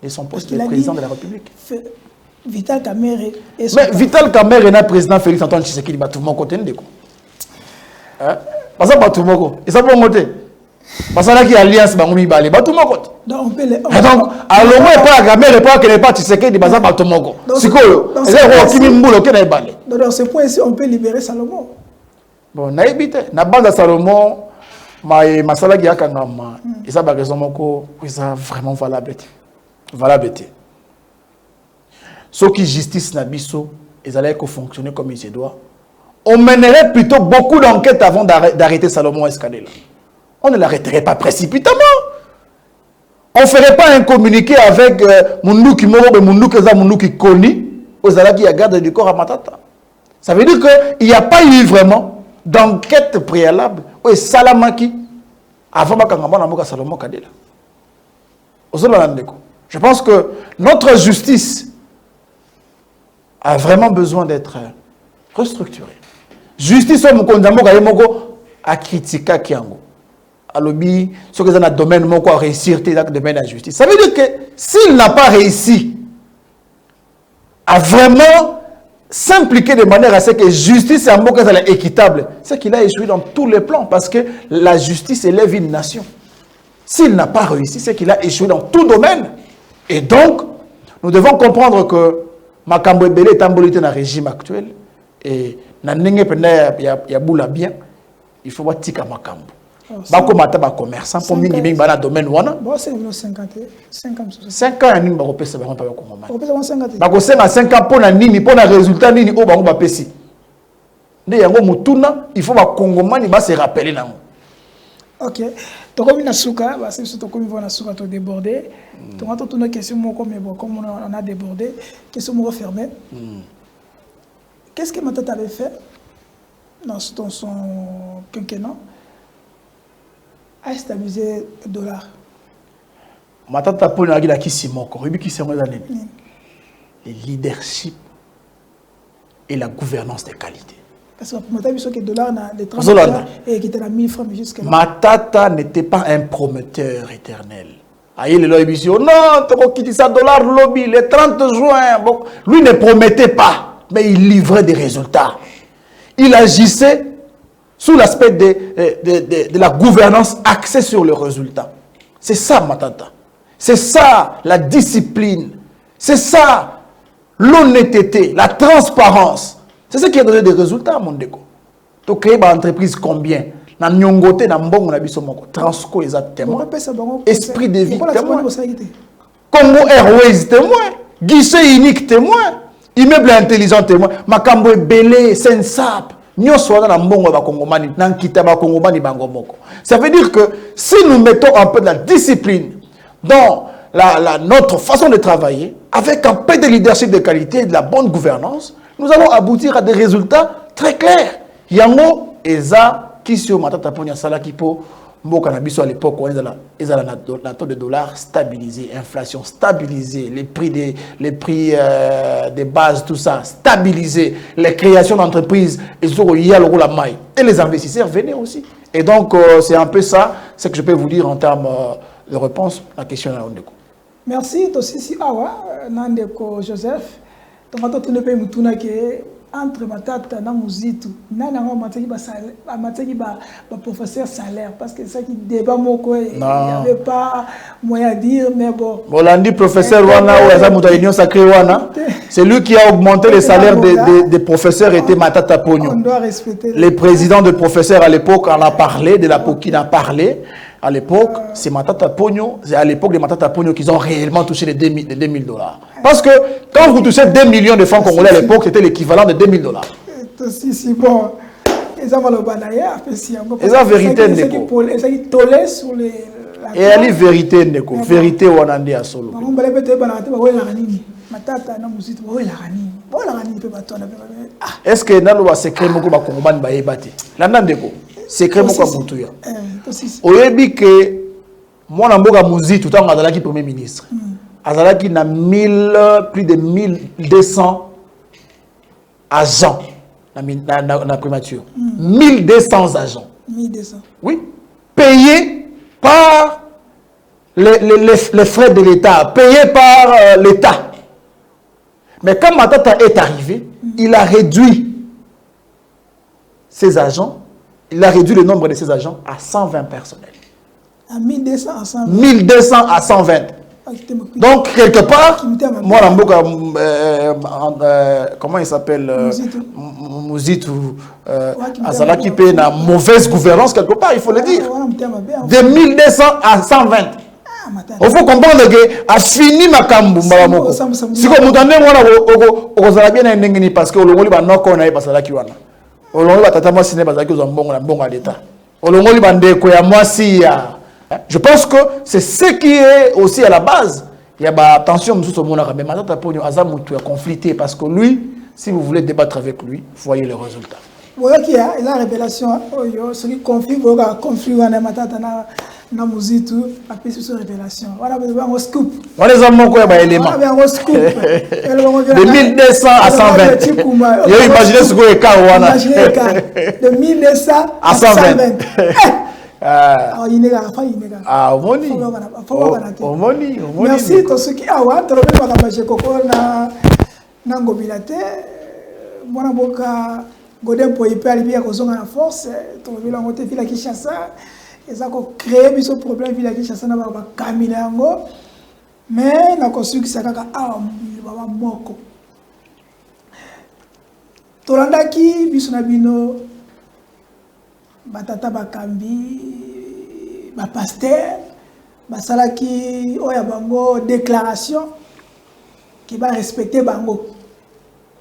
de son poste de président de la République. Vital Kamerhe. Mais Vital Kamerhe et le président Félix Antoine Tshisekedi, tout le monde côté de quoi. Parce que tout le monde et ça peut monter. Parce que l'alliance va nous baler, tout le monde côté. Donc on peut les. Donc alors moi pas Kamerhe pas que les partis Tshisekedi basa pas tout le monde. C'est quoi? Et là qui m'imboule que na baler. Donc dans ce point ici on peut libérer Salomon. Bon, na éviter na bande Salomon ma masala qui a kangama et ça ba raison moko ça vraiment valable. valable. Ce qui justice Nabiso, ils allaient fonctionner comme il se doit. On mènerait plutôt beaucoup d'enquêtes avant d'arrêter Salomon Escadela. On ne l'arrêterait pas précipitamment. On ne ferait pas un communiqué avec Moundouki Moro et Moundouki Koni aux Alaki à garde du corps à Matata. Ça veut dire qu'il n'y a pas eu vraiment d'enquête préalable au Salamaki avant que Salomon Kadela. Je pense que notre justice a vraiment besoin d'être restructurée. Justice a critiqué Kiango. Alobi, ce que dans le domaine moko réussir dans le domaine de la justice. Ça veut dire que s'il n'a pas réussi à vraiment s'impliquer de manière à ce que justice est équitable, c'est qu'il a échoué dans tous les plans parce que la justice élève une nation. S'il n'a pas réussi, c'est qu'il a échoué dans tout domaine. Et donc, nous devons comprendre que Makambo Ebele est embolité dans le régime actuel et il y a boula bien, il faut voir Tika Makambo. Bako mata ba commerçant pour mingi mingi bana domaine wana. Bon c'est 50 5 ans ni ba kopesa ba pa ko ngoma. Kopesa 50. Bako sema 5 ans pour na nini pour na résultat nini o bango ba pesi. Nde yango mutuna il faut ba kongomani ba se rappeler nango. OK. Tokomi na suka, ba c'est surtout comme on a suka to déborder. Donc on tourne question moko mais bon comme on a débordé, question moko fermée. Qu'est-ce que Matata avait fait dans son quinquennat à stabiliser le dollar? Matata pone agila kisimoko, ribi kisimoko zanene. Le leadership et la gouvernance de qualité. Parce que Matata biso que le dollar na les 30 dollars et qui était à 1000 francs mais jusqu'à là. Matata n'était pas un prometteur éternel. Aïe le lobby non, toko kiti sa dollar lobby le 30 juin. Bon, lui ne promettait pas, mais il livrait des résultats. Il agissait sous l'aspect de la gouvernance axée sur le résultat. C'est ça, Matata. C'est ça, la discipline. C'est ça, l'honnêteté, la transparence. C'est ce qui a donné des résultats, mon déco. Tu crées une entreprise combien? Na nyongote na mbongo na biso moko. Transco exactement. Esprit de vie témoin. Congo Airways témoin. Guichet unique témoin. Immeuble intelligent témoin. Makambo Ebele, Sensap. Ça veut dire que si nous mettons un peu de la discipline dans notre façon de travailler, avec un peu de leadership de qualité et de la bonne gouvernance, nous allons aboutir à des résultats très clairs. Yango Eza Kisio Matata Ponya Salakipo Mboka Nabiso à l'époque, ils avaient la taux de dollar stabilisé, inflation stabilisée, les prix des bases, tout ça stabilisé, les créations d'entreprises, et les investisseurs venaient aussi. Et donc, c'est un peu ça, ce que je peux vous dire en termes de réponse à la question de Nandeko. Merci, Tosisi Awa, Nandeko Joseph. Tu ne peux me dire entre Matata et Mouzitu, il professeur salaire parce que ça qui débat il n'y avait pas moyen à dire mais bon. Bolandi professeur Wana ou Union Sacrée Wana, c'est lui qui a augmenté les salaires des professeurs était Matata Pogno. On doit respecter. Les présidents de professeurs à l'époque en a parlé, de la Poki a parlé. À l'époque, c'est Matata Pogno, c'est à l'époque de Matata Pogno qu'ils ont réellement touché les 2000 dollars. Parce que quand vous touchez 2 millions de francs congolais à l'époque, c'était l'équivalent de 2000 dollars. C'est bon. Et ça va le balayer. Et ça, vérité, Ndeko. Et ça, il tolère sur les. Et elle est vérité, Ndeko. Vérité, on en dit à solo. Est-ce que Nalo va secret moko ba Kongoman ba yebate? Landa Ndeko. Secret moko Moutuya. Oyebi que moi Mboka Mouzitu tout azalaki premier ministre. Azalaki na plus de 1200 agents na primature. 1200 agents. 1200. Oui. Payés par les frais de l'État, payés par l'État. Mais quand Matata est arrivé, il a réduit ses agents. Il a réduit le nombre de ses agents à 120 personnels. À 1200 à 120. 1200 à 120. Donc, quelque part, moi, comment il s'appelle Mouzitu, Azalaki paye une mauvaise gouvernance, quelque part, il faut le dire. De 1200 à 120. Il faut comprendre que a fini ma kambu malamoko. Si ko mutande ngona okozala bien na ndengeni parce que olongoli ba noko na ebasala ki wana. Olongoli ba tata mwasi ne bazaki ko mbongo na mbongo d'état. Olongoli ba ndeko ya mwasi ya. Je pense que c'est ce qui est aussi à la base. Il y a ba attention mususu mona ka mais matata ponyo azamutu ya conflicté parce que lui si vous voulez débattre avec lui, voyez les résultats. Voilà qu'il y a la révélation ce qui conflit voilà conflit wana matata na muzitu après sur révélation voilà on scoop on les a mon quoi ba élément on scoop de 1200 à 120 il a imaginé ce que ka wana de 1200 à 120 ah inega fa inega ah omoni merci to ce qui awa to le ba ka koko na ngobilate mwana boka Godem pour y perdre bien cause on a force to vila ngote vila Kinshasa eza ko créer biso problème vila Kinshasa na ba kamina ngo mais na construction kaka baba moko tolandaki biso na bino batata bakambi ba pasteur basalaki oya bango déclaration qui va respecter bango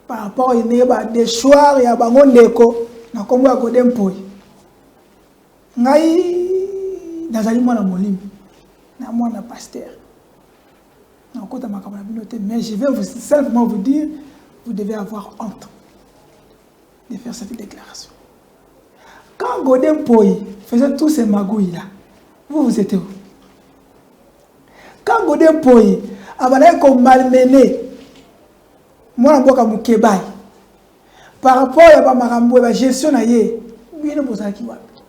par rapport à des choix et à bango ndeko na kombo ya Godem Poi ngai nazali mwana molimi na mwana pasteur na kota makambo na binote mais je vais simplement vous dire vous devez avoir honte de faire cette déclaration quand Godem Poi faisait tous ces magouilles là vous étiez où quand Godem Poi avait comme malmené moi mboka mukebai par rapport à makambo ya gestion na ye bino bozaki wapi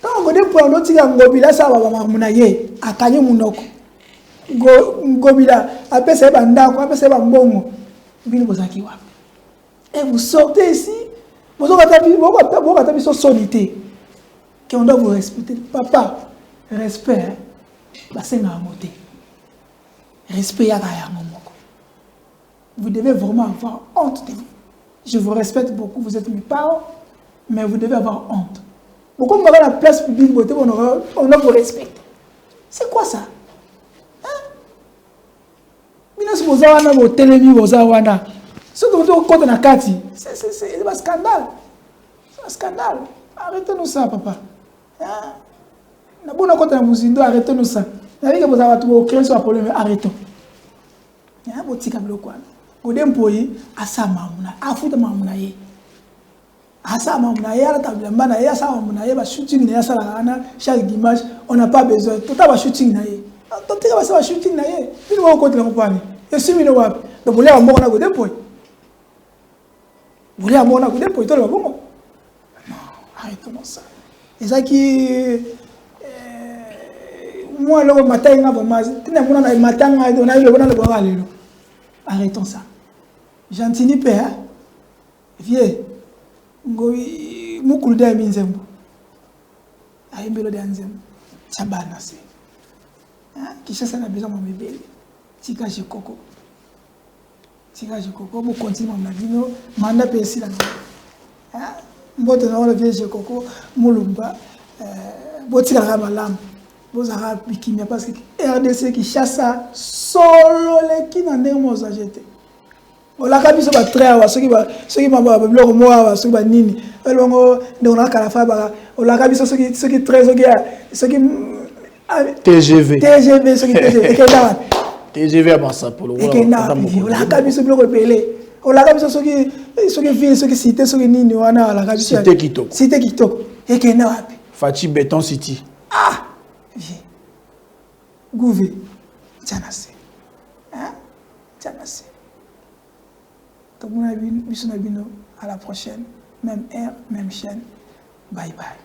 quand Godem Poi notika ngobila sa baba mamuna ye akanye munoko ngobila apesa ba ndako apesa ba mbongo bino bozaki wapi et vous sortez ici vous avez so solité que on doit vous respecter papa respect basenga moté respect ya ya moko. Vous devez vraiment avoir honte de vous. Je vous respecte beaucoup, vous êtes mes parents, mais vous devez avoir honte. Beaucoup de la place publique, on doit vous respecter. C'est quoi ça? C'est un scandale. C'est un scandale. Arrêtez-nous ça, papa. Arrêtez-nous ça. Arrêtons. Godem Poi asa mamuna afuta mamuna ye asa mamuna ye ala tablamba na ye asa mamuna ye ba shooting na asa la chaque dimanche on n'a pas besoin tout ba shooting na ye to tika ba shooting na ye bino ko tla kompani et si bino wapi donc vous l'avez na Godem Poi vous l'avez na Godem Poi to le bon non arrêtons ça et ça qui moi le matin nga ba mas tina mona na matin nga on a le bona le ba lelo arrêtons ça. Gentini père, vieux, ngoi mukulu da minzembo. Aimbelo de anzembo. Chabana se. Kinshasa na besoin mon bébé. Tika jikoko. Tika jikoko bo continue ma bino manda pesi la. Mbote na wala vieux jikoko mulumba bo tika la malam. Bo zara bikimia parce que RDC qui chasse solo les qui n'en est moins jeté. On l'a kabiso ba très ceux qui m'a ba blog moi ceux qui nini. Elongo donc na kala fa ba on l'a kabiso ceux qui très ceux qui TGV ceux qui TGV TGV à Massa pour le on l'a kabiso blog pelé. On l'a kabiso ceux qui ville ceux qui cité ceux qui nini wana la kabiso cité Kitoko et kena wapi Fati Béton City Gouvé Tchanase Tchanase. Donc, à la prochaine, même heure, même chaîne. Bye bye.